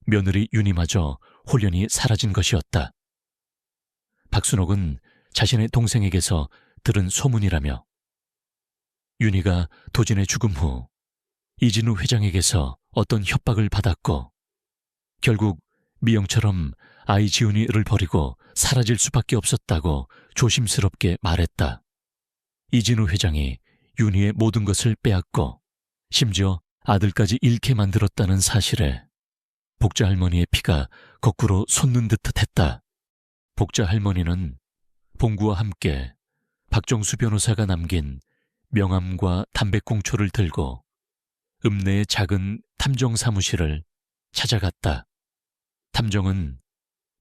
며느리 윤희마저 홀연히 사라진 것이었다. 박순옥은 자신의 동생에게서 들은 소문이라며 윤희가 도진의 죽음 후 이진우 회장에게서 어떤 협박을 받았고 결국 미영처럼 아이 지훈이를 버리고 사라질 수밖에 없었다고 조심스럽게 말했다. 이진우 회장이 윤희의 모든 것을 빼앗고 심지어 아들까지 잃게 만들었다는 사실에 복자 할머니의 피가 거꾸로 솟는 듯 했다. 복자 할머니는 봉구와 함께 박정수 변호사가 남긴 명함과 담배꽁초를 들고 읍내의 작은 탐정 사무실을 찾아갔다. 탐정은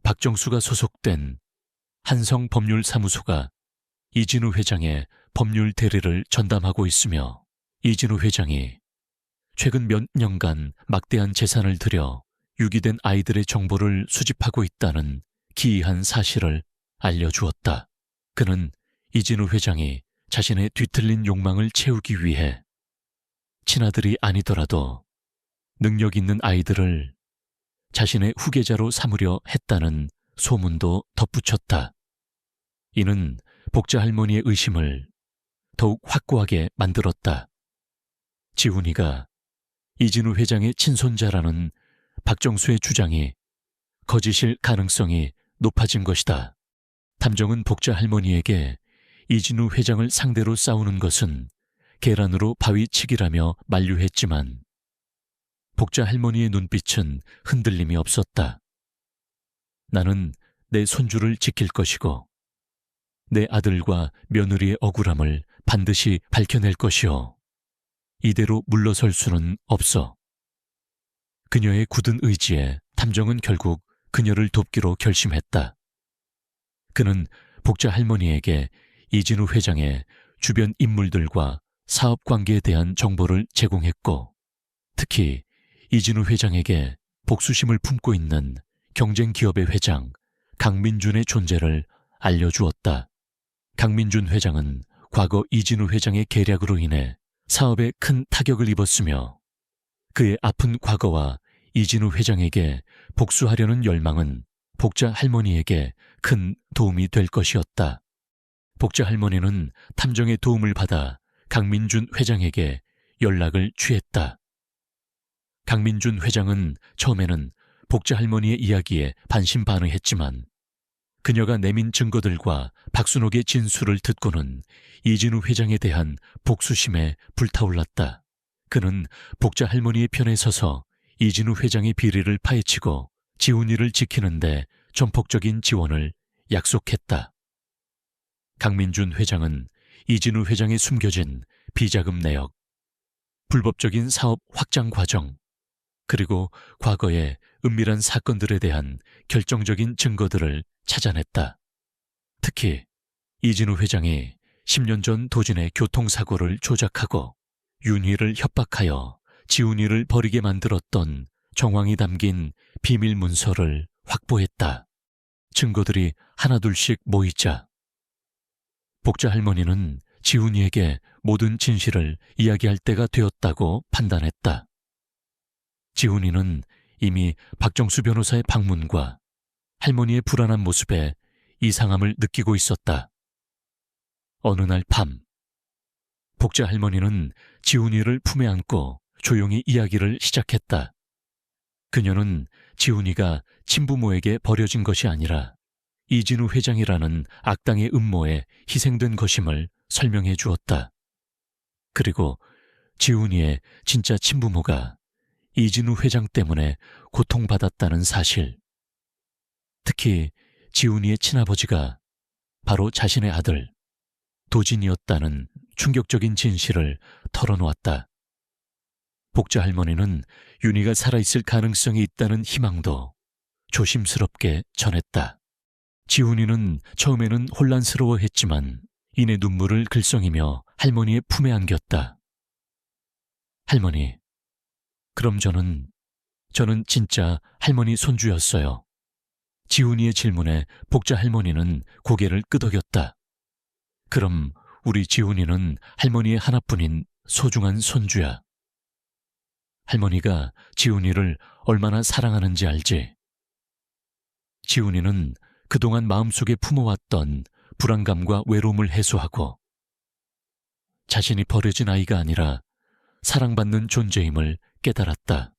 박정수가 소속된 한성법률사무소가 이진우 회장의 법률 대리를 전담하고 있으며 이진우 회장이 최근 몇 년간 막대한 재산을 들여 유기된 아이들의 정보를 수집하고 있다는 기이한 사실을 알려주었다. 그는 이진우 회장이 자신의 뒤틀린 욕망을 채우기 위해 친아들이 아니더라도 능력 있는 아이들을 자신의 후계자로 삼으려 했다는 소문도 덧붙였다. 이는 복자 할머니의 의심을 더욱 확고하게 만들었다. 지훈이가 이진우 회장의 친손자라는 박정수의 주장이 거짓일 가능성이 높아진 것이다. 탐정은 복자 할머니에게 이진우 회장을 상대로 싸우는 것은 계란으로 바위치기라며 만류했지만 복자 할머니의 눈빛은 흔들림이 없었다. 나는 내 손주를 지킬 것이고 내 아들과 며느리의 억울함을 반드시 밝혀낼 것이오. 이대로 물러설 수는 없어. 그녀의 굳은 의지에 탐정은 결국 그녀를 돕기로 결심했다. 그는 복자 할머니에게 이진우 회장의 주변 인물들과 사업 관계에 대한 정보를 제공했고 특히 이진우 회장에게 복수심을 품고 있는 경쟁기업의 회장 강민준의 존재를 알려주었다. 강민준 회장은 과거 이진우 회장의 계략으로 인해 사업에 큰 타격을 입었으며 그의 아픈 과거와 이진우 회장에게 복수하려는 열망은 복자 할머니에게 큰 도움이 될 것이었다. 복자 할머니는 탐정의 도움을 받아 강민준 회장에게 연락을 취했다. 강민준 회장은 처음에는 복자 할머니의 이야기에 반신반의했지만 그녀가 내민 증거들과 박순옥의 진술을 듣고는 이진우 회장에 대한 복수심에 불타올랐다. 그는 복자 할머니의 편에 서서 이진우 회장의 비리를 파헤치고 지훈이를 지키는데 전폭적인 지원을 약속했다. 강민준 회장은 이진우 회장이 숨겨진 비자금 내역, 불법적인 사업 확장 과정, 그리고 과거의 은밀한 사건들에 대한 결정적인 증거들을 찾아냈다. 특히 이진우 회장이 10년 전 도진의 교통사고를 조작하고 윤희를 협박하여 지훈이를 버리게 만들었던 정황이 담긴 비밀 문서를 확보했다. 증거들이 하나둘씩 모이자 복자 할머니는 지훈이에게 모든 진실을 이야기할 때가 되었다고 판단했다. 지훈이는 이미 박정수 변호사의 방문과 할머니의 불안한 모습에 이상함을 느끼고 있었다. 어느 날 밤, 복자 할머니는 지훈이를 품에 안고 조용히 이야기를 시작했다. 그녀는 지훈이가 친부모에게 버려진 것이 아니라 이진우 회장이라는 악당의 음모에 희생된 것임을 설명해 주었다. 그리고 지훈이의 진짜 친부모가 이진우 회장 때문에 고통받았다는 사실, 특히 지훈이의 친아버지가 바로 자신의 아들 도진이었다는 충격적인 진실을 털어놓았다. 복자 할머니는 윤희가 살아있을 가능성이 있다는 희망도 조심스럽게 전했다. 지훈이는 처음에는 혼란스러워했지만 이내 눈물을 글썽이며 할머니의 품에 안겼다. 할머니, 그럼 저는 진짜 할머니 손주였어요. 지훈이의 질문에 복자 할머니는 고개를 끄덕였다. 그럼 우리 지훈이는 할머니의 하나뿐인 소중한 손주야. 할머니가 지훈이를 얼마나 사랑하는지 알지? 지훈이는 그동안 마음속에 품어왔던 불안감과 외로움을 해소하고 자신이 버려진 아이가 아니라 사랑받는 존재임을 깨달았다.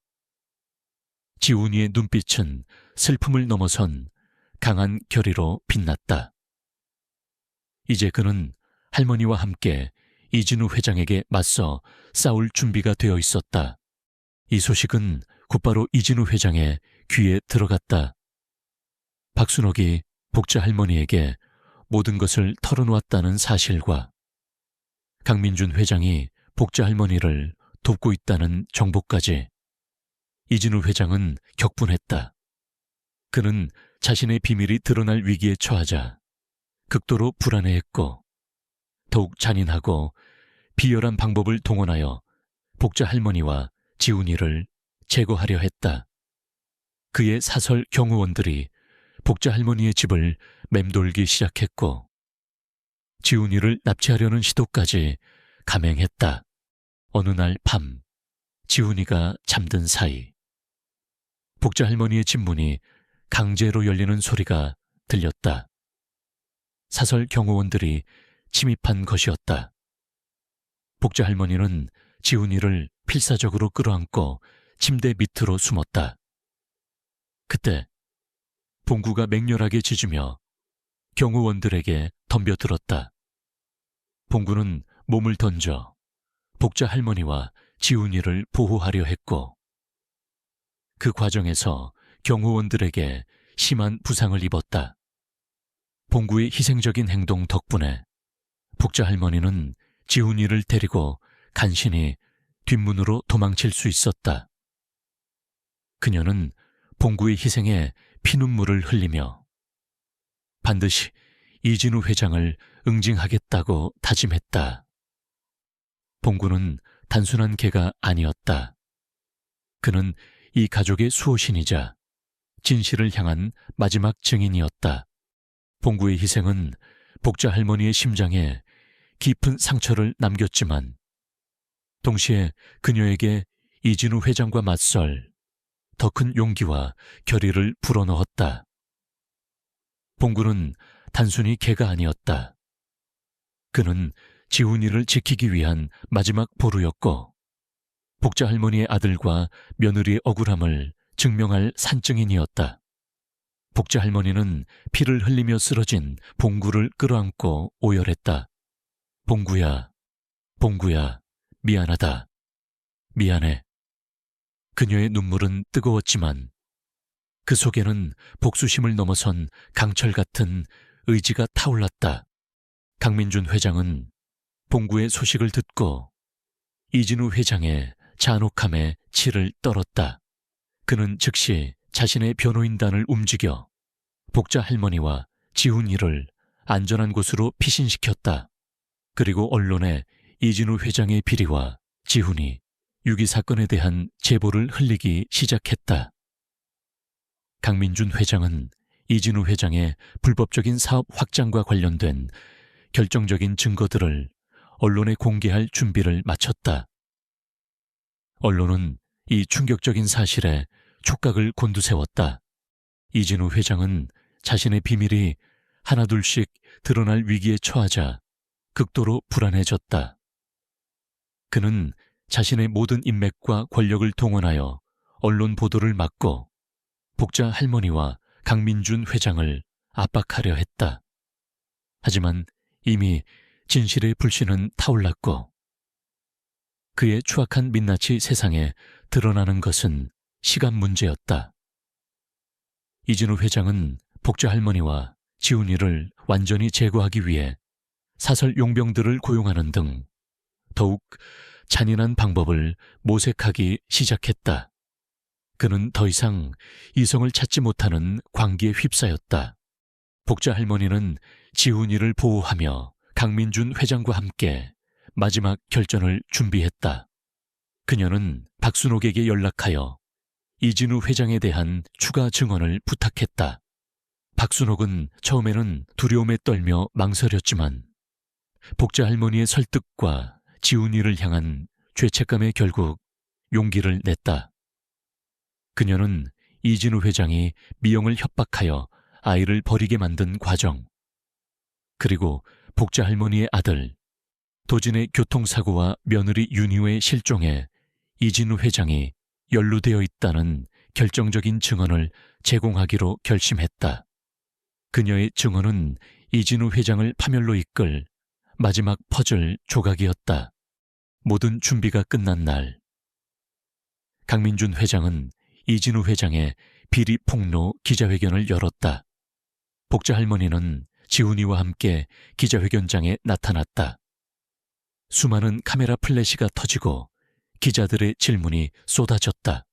지훈이의 눈빛은 슬픔을 넘어선 강한 결의로 빛났다. 이제 그는 할머니와 함께 이진우 회장에게 맞서 싸울 준비가 되어 있었다. 이 소식은 곧바로 이진우 회장의 귀에 들어갔다. 박순옥이 복자 할머니에게 모든 것을 털어놓았다는 사실과 강민준 회장이 복자 할머니를 돕고 있다는 정보까지 이진우 회장은 격분했다. 그는 자신의 비밀이 드러날 위기에 처하자 극도로 불안해했고 더욱 잔인하고 비열한 방법을 동원하여 복자 할머니와 지훈이를 제거하려 했다. 그의 사설 경호원들이 복자 할머니의 집을 맴돌기 시작했고 지훈이를 납치하려는 시도까지 감행했다. 어느 날 밤, 지훈이가 잠든 사이 복자 할머니의 집 문이 강제로 열리는 소리가 들렸다. 사설 경호원들이 침입한 것이었다. 복자 할머니는 지훈이를 필사적으로 끌어안고 침대 밑으로 숨었다. 그때 봉구가 맹렬하게 짖으며 경호원들에게 덤벼들었다. 봉구는 몸을 던져 복자 할머니와 지훈이를 보호하려 했고 그 과정에서 경호원들에게 심한 부상을 입었다. 봉구의 희생적인 행동 덕분에 복자 할머니는 지훈이를 데리고 간신히 뒷문으로 도망칠 수 있었다. 그녀는 봉구의 희생에 피눈물을 흘리며 반드시 이진우 회장을 응징하겠다고 다짐했다. 봉구는 단순한 개가 아니었다. 그는 이 가족의 수호신이자 진실을 향한 마지막 증인이었다. 봉구의 희생은 복자 할머니의 심장에 깊은 상처를 남겼지만 동시에 그녀에게 이진우 회장과 맞설 더 큰 용기와 결의를 불어넣었다. 봉구는 단순히 개가 아니었다. 그는 지훈이를 지키기 위한 마지막 보루였고 복자 할머니의 아들과 며느리의 억울함을 증명할 산증인이었다. 복자 할머니는 피를 흘리며 쓰러진 봉구를 끌어안고 오열했다. 봉구야, 봉구야, 미안하다. 미안해. 그녀의 눈물은 뜨거웠지만 그 속에는 복수심을 넘어선 강철 같은 의지가 타올랐다. 강민준 회장은 봉구의 소식을 듣고 이진우 회장의 잔혹함에 치를 떨었다. 그는 즉시 자신의 변호인단을 움직여 복자 할머니와 지훈이를 안전한 곳으로 피신시켰다. 그리고 언론에 이진우 회장의 비리와 지훈이 유기 사건에 대한 제보를 흘리기 시작했다. 강민준 회장은 이진우 회장의 불법적인 사업 확장과 관련된 결정적인 증거들을 언론에 공개할 준비를 마쳤다. 언론은 이 충격적인 사실에 촉각을 곤두세웠다. 이진우 회장은 자신의 비밀이 하나둘씩 드러날 위기에 처하자 극도로 불안해졌다. 그는 자신의 모든 인맥과 권력을 동원하여 언론 보도를 막고 복자 할머니와 강민준 회장을 압박하려 했다. 하지만 이미 진실의 불씨는 타올랐고 그의 추악한 민낯이 세상에 드러나는 것은 시간 문제였다. 이진우 회장은 복자 할머니와 지훈이를 완전히 제거하기 위해 사설 용병들을 고용하는 등 더욱 잔인한 방법을 모색하기 시작했다. 그는 더 이상 이성을 찾지 못하는 광기에 휩싸였다. 복자 할머니는 지훈이를 보호하며 강민준 회장과 함께 마지막 결전을 준비했다. 그녀는 박순옥에게 연락하여 이진우 회장에 대한 추가 증언을 부탁했다. 박순옥은 처음에는 두려움에 떨며 망설였지만 복자 할머니의 설득과 지훈이를 향한 죄책감에 결국 용기를 냈다. 그녀는 이진우 회장이 미영을 협박하여 아이를 버리게 만든 과정, 그리고 복자 할머니의 아들 도진의 교통사고와 며느리 윤희의 실종에 이진우 회장이 연루되어 있다는 결정적인 증언을 제공하기로 결심했다. 그녀의 증언은 이진우 회장을 파멸로 이끌 마지막 퍼즐 조각이었다. 모든 준비가 끝난 날, 강민준 회장은 이진우 회장의 비리 폭로 기자회견을 열었다. 복자 할머니는 지훈이와 함께 기자회견장에 나타났다. 수많은 카메라 플래시가 터지고 기자들의 질문이 쏟아졌다.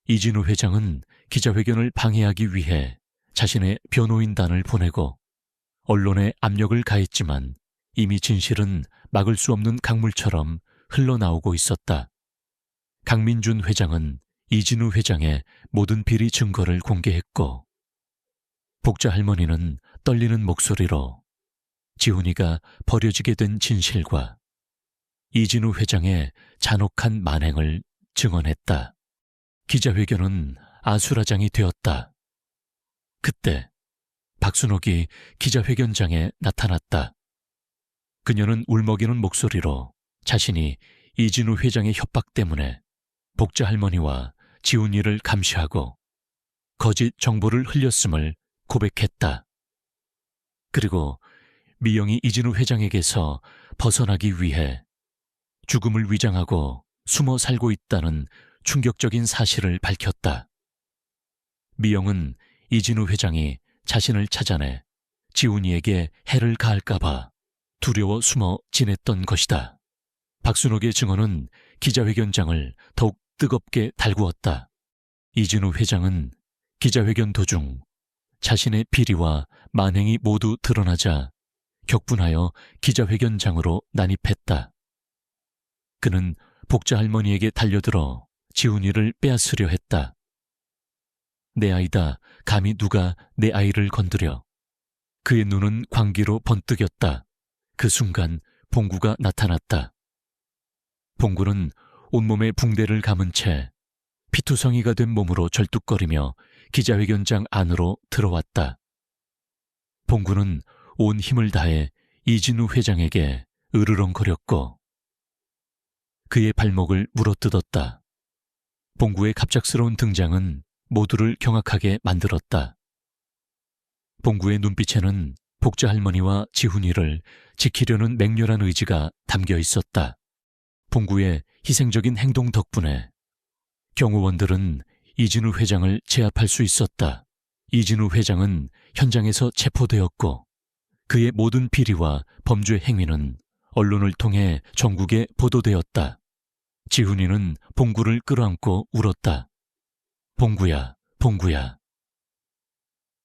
이진우 회장은 기자회견을 방해하기 위해 자신의 변호인단을 보내고 언론에 압력을 가했지만 이미 진실은 막을 수 없는 강물처럼 흘러나오고 있었다. 강민준 회장은 이진우 회장의 모든 비리 증거를 공개했고 복자 할머니는 떨리는 목소리로 지훈이가 버려지게 된 진실과 이진우 회장의 잔혹한 만행을 증언했다. 기자회견은 아수라장이 되었다. 그때 박순옥이 기자회견장에 나타났다. 그녀는 울먹이는 목소리로 자신이 이진우 회장의 협박 때문에 복자 할머니와 지훈이를 감시하고 거짓 정보를 흘렸음을 고백했다. 그리고 미영이 이진우 회장에게서 벗어나기 위해 죽음을 위장하고 숨어 살고 있다는 충격적인 사실을 밝혔다. 미영은 이진우 회장이 자신을 찾아내 지훈이에게 해를 가할까봐 두려워 숨어 지냈던 것이다. 박순옥의 증언은 기자회견장을 더욱 뜨겁게 달구었다. 이진우 회장은 기자회견 도중 자신의 비리와 만행이 모두 드러나자 격분하여 기자회견장으로 난입했다. 그는 복자 할머니에게 달려들어 지훈이를 빼앗으려 했다. 내 아이다. 감히 누가 내 아이를 건드려. 그의 눈은 광기로 번뜩였다. 그 순간 봉구가 나타났다. 봉구는 온몸에 붕대를 감은 채 피투성이가 된 몸으로 절뚝거리며 기자회견장 안으로 들어왔다. 봉구는 온 힘을 다해 이진우 회장에게 으르렁거렸고 그의 발목을 물어뜯었다. 봉구의 갑작스러운 등장은 모두를 경악하게 만들었다. 봉구의 눈빛에는 복자 할머니와 지훈이를 지키려는 맹렬한 의지가 담겨 있었다. 봉구의 희생적인 행동 덕분에 경호원들은 이진우 회장을 제압할 수 있었다. 이진우 회장은 현장에서 체포되었고 그의 모든 비리와 범죄 행위는 언론을 통해 전국에 보도되었다. 지훈이는 봉구를 끌어안고 울었다. 봉구야, 봉구야.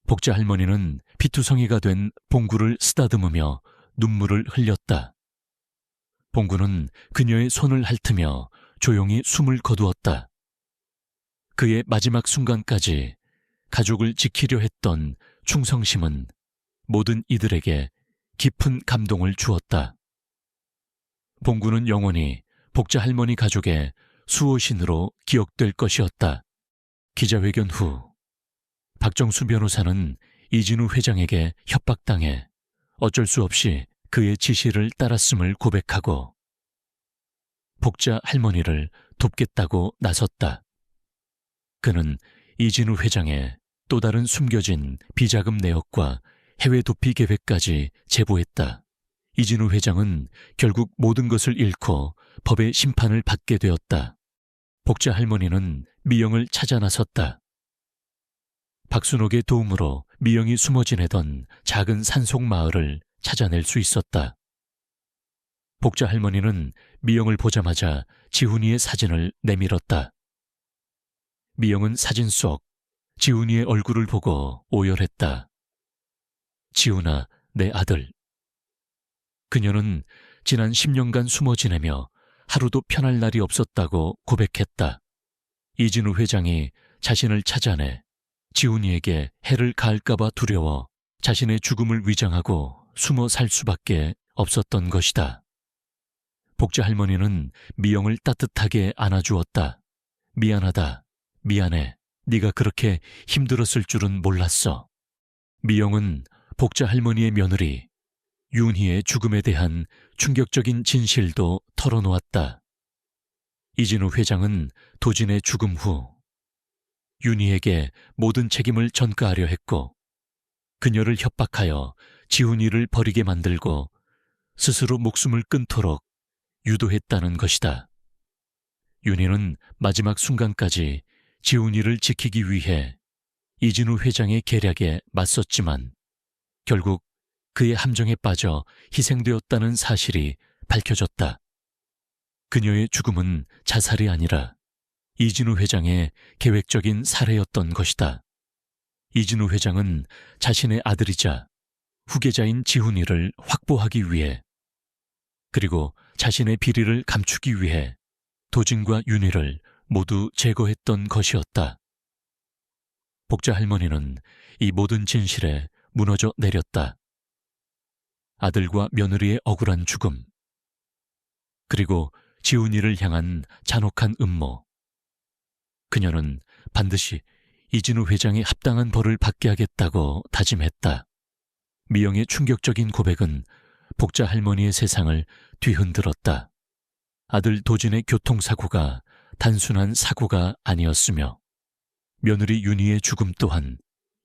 복자 할머니는 피투성이가 된 봉구를 쓰다듬으며 눈물을 흘렸다. 봉구는 그녀의 손을 핥으며 조용히 숨을 거두었다. 그의 마지막 순간까지 가족을 지키려 했던 충성심은 모든 이들에게 깊은 감동을 주었다. 봉구는 영원히 복자 할머니 가족의 수호신으로 기억될 것이었다. 기자회견 후 박정수 변호사는 이진우 회장에게 협박당해 어쩔 수 없이 그의 지시를 따랐음을 고백하고 복자 할머니를 돕겠다고 나섰다. 그는 이진우 회장의 또 다른 숨겨진 비자금 내역과 해외 도피 계획까지 제보했다. 이진우 회장은 결국 모든 것을 잃고 법의 심판을 받게 되었다. 복자 할머니는 미영을 찾아 나섰다. 박순옥의 도움으로 미영이 숨어 지내던 작은 산속 마을을 찾아낼 수 있었다. 복자 할머니는 미영을 보자마자 지훈이의 사진을 내밀었다. 미영은 사진 속 지훈이의 얼굴을 보고 오열했다. 지훈아, 내 아들. 그녀는 지난 10년간 숨어 지내며 하루도 편할 날이 없었다고 고백했다. 이진우 회장이 자신을 찾아내 지훈이에게 해를 가할까봐 두려워 자신의 죽음을 위장하고 숨어 살 수밖에 없었던 것이다. 복자 할머니는 미영을 따뜻하게 안아주었다. 미안하다. 미안해. 네가 그렇게 힘들었을 줄은 몰랐어. 미영은 복자 할머니의 며느리 윤희의 죽음에 대한 충격적인 진실도 털어놓았다. 이진우 회장은 도진의 죽음 후 윤희에게 모든 책임을 전가하려 했고 그녀를 협박하여 지훈이를 버리게 만들고 스스로 목숨을 끊도록 유도했다는 것이다. 윤희는 마지막 순간까지 지훈이를 지키기 위해 이진우 회장의 계략에 맞섰지만 결국 그의 함정에 빠져 희생되었다는 사실이 밝혀졌다. 그녀의 죽음은 자살이 아니라 이진우 회장의 계획적인 살해였던 것이다. 이진우 회장은 자신의 아들이자 후계자인 지훈이를 확보하기 위해 그리고 자신의 비리를 감추기 위해 도진과 윤희를 모두 제거했던 것이었다. 복자 할머니는 이 모든 진실에 무너져 내렸다. 아들과 며느리의 억울한 죽음, 그리고 지훈이를 향한 잔혹한 음모. 그녀는 반드시 이진우 회장이 합당한 벌을 받게 하겠다고 다짐했다. 미영의 충격적인 고백은 복자 할머니의 세상을 뒤흔들었다. 아들 도진의 교통사고가 단순한 사고가 아니었으며 며느리 윤희의 죽음 또한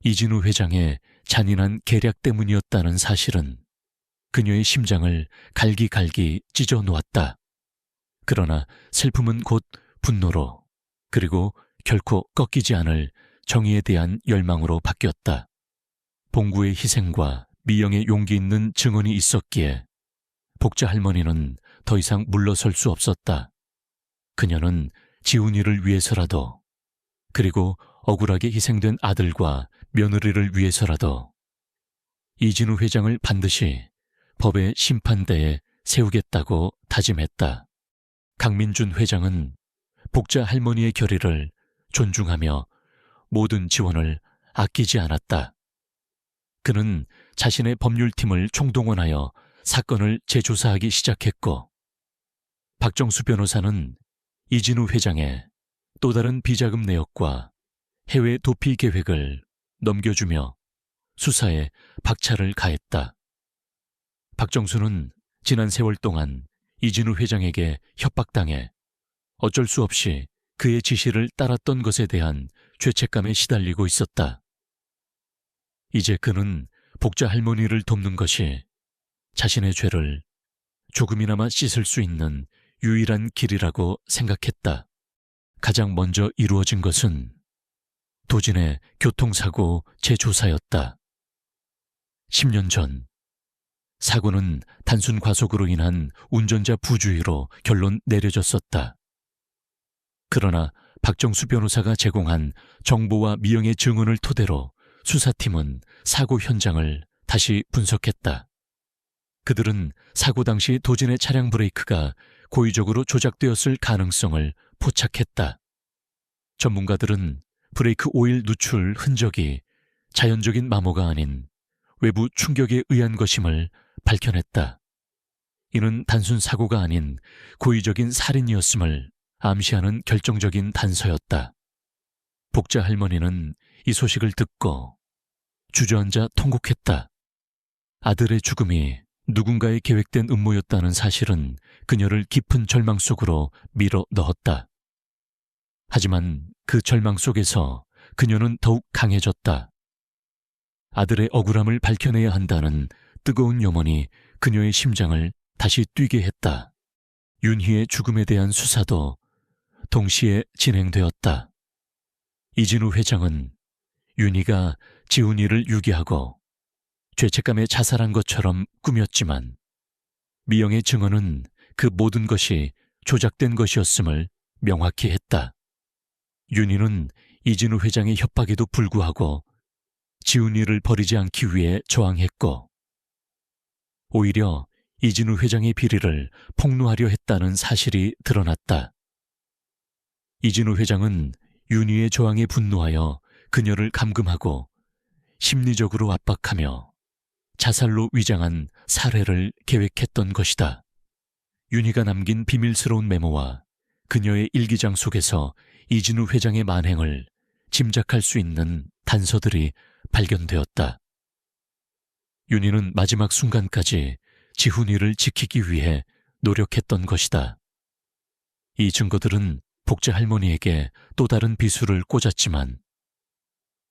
이진우 회장의 잔인한 계략 때문이었다는 사실은 그녀의 심장을 갈기갈기 찢어 놓았다. 그러나 슬픔은 곧 분노로 그리고 결코 꺾이지 않을 정의에 대한 열망으로 바뀌었다. 봉구의 희생과 미영의 용기 있는 증언이 있었기에 복자 할머니는 더 이상 물러설 수 없었다. 그녀는 지훈이를 위해서라도 그리고 억울하게 희생된 아들과 며느리를 위해서라도 이진우 회장을 반드시 법의 심판대에 세우겠다고 다짐했다. 강민준 회장은 복자 할머니의 결의를 존중하며 모든 지원을 아끼지 않았다. 그는 자신의 법률팀을 총동원하여 사건을 재조사하기 시작했고 박정수 변호사는 이진우 회장의 또 다른 비자금 내역과 해외 도피 계획을 넘겨주며 수사에 박차를 가했다. 박정수는 지난 세월 동안 이진우 회장에게 협박당해 어쩔 수 없이 그의 지시를 따랐던 것에 대한 죄책감에 시달리고 있었다. 이제 그는 복자 할머니를 돕는 것이 자신의 죄를 조금이나마 씻을 수 있는 유일한 길이라고 생각했다. 가장 먼저 이루어진 것은 도진의 교통사고 재조사였다. 10년 전 사고는 단순 과속으로 인한 운전자 부주의로 결론 내려졌었다. 그러나 박정수 변호사가 제공한 정보와 미영의 증언을 토대로 수사팀은 사고 현장을 다시 분석했다. 그들은 사고 당시 도진의 차량 브레이크가 고의적으로 조작되었을 가능성을 포착했다. 전문가들은 브레이크 오일 누출 흔적이 자연적인 마모가 아닌 외부 충격에 의한 것임을 밝혀냈다. 이는 단순 사고가 아닌 고의적인 살인이었음을 암시하는 결정적인 단서였다. 복자 할머니는 이 소식을 듣고 주저앉아 통곡했다. 아들의 죽음이 누군가의 계획된 음모였다는 사실은 그녀를 깊은 절망 속으로 밀어 넣었다. 하지만 그 절망 속에서 그녀는 더욱 강해졌다. 아들의 억울함을 밝혀내야 한다는 뜨거운 염원이 그녀의 심장을 다시 뛰게 했다. 윤희의 죽음에 대한 수사도 동시에 진행되었다. 이진우 회장은 윤희가 지훈이를 유기하고 죄책감에 자살한 것처럼 꾸몄지만 미영의 증언은 그 모든 것이 조작된 것이었음을 명확히 했다. 윤희는 이진우 회장의 협박에도 불구하고 지훈이를 버리지 않기 위해 저항했고 오히려 이진우 회장의 비리를 폭로하려 했다는 사실이 드러났다. 이진우 회장은 윤희의 저항에 분노하여 그녀를 감금하고 심리적으로 압박하며 자살로 위장한 살해를 계획했던 것이다. 윤희가 남긴 비밀스러운 메모와 그녀의 일기장 속에서 이진우 회장의 만행을 짐작할 수 있는 단서들이 발견되었다. 윤희는 마지막 순간까지 지훈이를 지키기 위해 노력했던 것이다. 이 증거들은 복자 할머니에게 또 다른 비수를 꽂았지만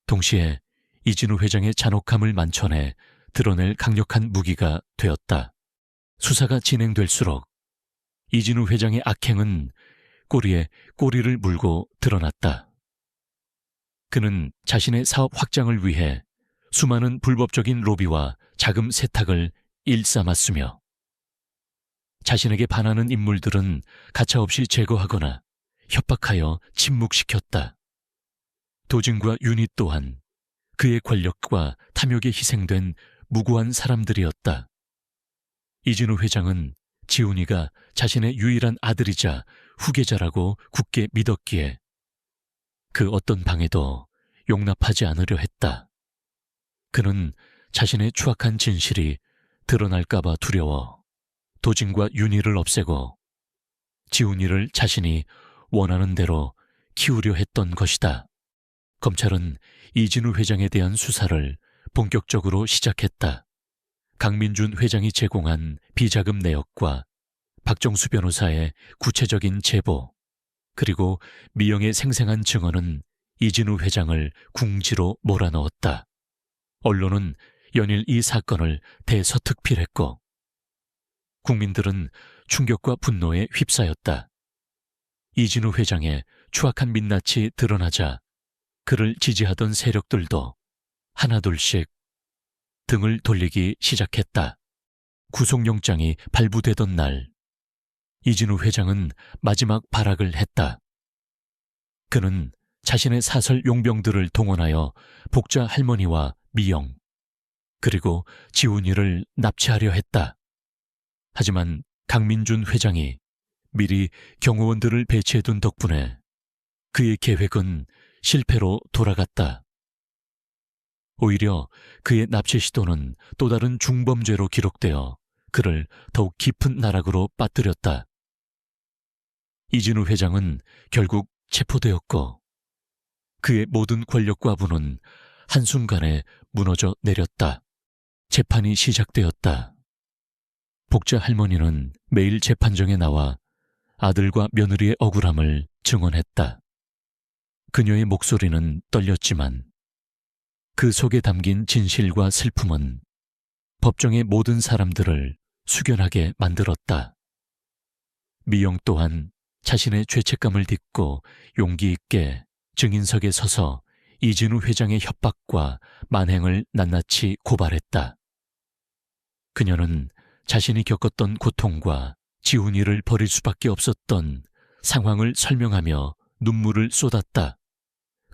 동시에 이진우 회장의 잔혹함을 만천해 드러낼 강력한 무기가 되었다. 수사가 진행될수록 이진우 회장의 악행은 꼬리에 꼬리를 물고 드러났다. 그는 자신의 사업 확장을 위해 수많은 불법적인 로비와 자금 세탁을 일삼았으며 자신에게 반하는 인물들은 가차없이 제거하거나 협박하여 침묵시켰다. 도진과 윤희 또한 그의 권력과 탐욕에 희생된 무고한 사람들이었다. 이진우 회장은 지훈이가 자신의 유일한 아들이자 후계자라고 굳게 믿었기에 그 어떤 방해도 용납하지 않으려 했다. 그는 자신의 추악한 진실이 드러날까봐 두려워 도진과 윤희를 없애고 지훈이를 자신이 원하는 대로 키우려 했던 것이다. 검찰은 이진우 회장에 대한 수사를 본격적으로 시작했다. 강민준 회장이 제공한 비자금 내역과 박정수 변호사의 구체적인 제보, 그리고 미영의 생생한 증언은 이진우 회장을 궁지로 몰아넣었다. 언론은 연일 이 사건을 대서특필했고 국민들은 충격과 분노에 휩싸였다. 이진우 회장의 추악한 민낯이 드러나자 그를 지지하던 세력들도 하나둘씩 등을 돌리기 시작했다. 구속영장이 발부되던 날 이진우 회장은 마지막 발악을 했다. 그는 자신의 사설 용병들을 동원하여 복자 할머니와 미영 그리고 지훈이를 납치하려 했다. 하지만 강민준 회장이 미리 경호원들을 배치해둔 덕분에 그의 계획은 실패로 돌아갔다. 오히려 그의 납치 시도는 또 다른 중범죄로 기록되어 그를 더욱 깊은 나락으로 빠뜨렸다. 이진우 회장은 결국 체포되었고 그의 모든 권력과 부는 한순간에 무너져 내렸다. 재판이 시작되었다. 복자 할머니는 매일 재판정에 나와 아들과 며느리의 억울함을 증언했다. 그녀의 목소리는 떨렸지만 그 속에 담긴 진실과 슬픔은 법정의 모든 사람들을 숙연하게 만들었다. 미영 또한 자신의 죄책감을 딛고 용기 있게 증인석에 서서 이진우 회장의 협박과 만행을 낱낱이 고발했다. 그녀는 자신이 겪었던 고통과 지훈이를 버릴 수밖에 없었던 상황을 설명하며 눈물을 쏟았다.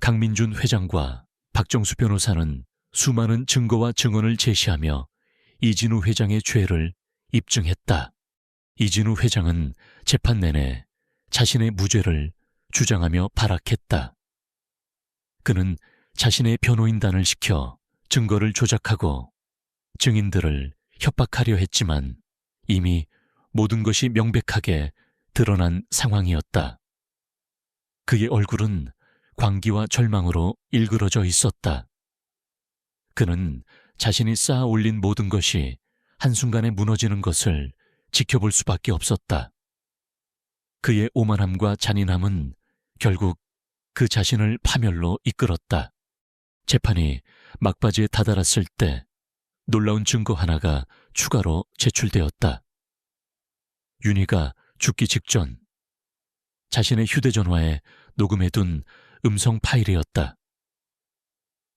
강민준 회장과 박정수 변호사는 수많은 증거와 증언을 제시하며 이진우 회장의 죄를 입증했다. 이진우 회장은 재판 내내 자신의 무죄를 주장하며 발악했다. 그는 자신의 변호인단을 시켜 증거를 조작하고 증인들을 협박하려 했지만 이미 모든 것이 명백하게 드러난 상황이었다. 그의 얼굴은 광기와 절망으로 일그러져 있었다. 그는 자신이 쌓아 올린 모든 것이 한순간에 무너지는 것을 지켜볼 수밖에 없었다. 그의 오만함과 잔인함은 결국 그 자신을 파멸로 이끌었다. 재판이 막바지에 다다랐을 때 놀라운 증거 하나가 추가로 제출되었다. 윤희가 죽기 직전 자신의 휴대전화에 녹음해둔 음성 파일이었다.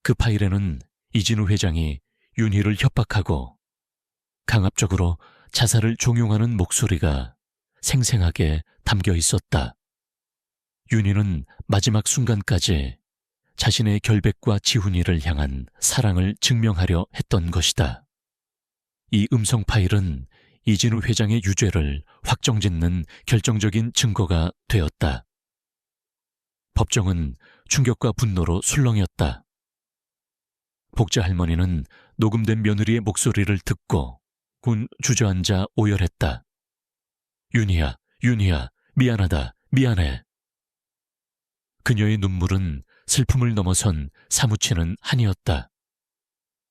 그 파일에는 이진우 회장이 윤희를 협박하고 강압적으로 자살을 종용하는 목소리가 생생하게 담겨 있었다. 윤희는 마지막 순간까지 자신의 결백과 지훈이를 향한 사랑을 증명하려 했던 것이다. 이 음성 파일은 이진우 회장의 유죄를 확정짓는 결정적인 증거가 되었다. 법정은 충격과 분노로 술렁였다. 복자 할머니는 녹음된 며느리의 목소리를 듣고 군 주저앉아 오열했다. 윤희야, 윤희야, 미안하다, 미안해. 그녀의 눈물은 슬픔을 넘어선 사무치는 한이었다.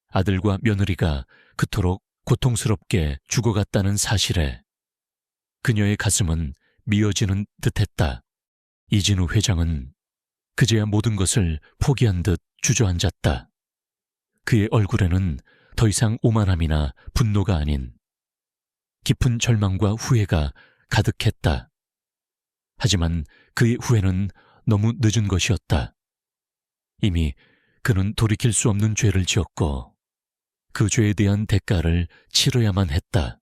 아들과 며느리가 그토록 고통스럽게 죽어갔다는 사실에 그녀의 가슴은 미어지는 듯했다. 이진우 회장은 그제야 모든 것을 포기한 듯 주저앉았다. 그의 얼굴에는 더 이상 오만함이나 분노가 아닌 깊은 절망과 후회가 가득했다. 하지만 그의 후회는 너무 늦은 것이었다. 이미 그는 돌이킬 수 없는 죄를 지었고 그 죄에 대한 대가를 치러야만 했다.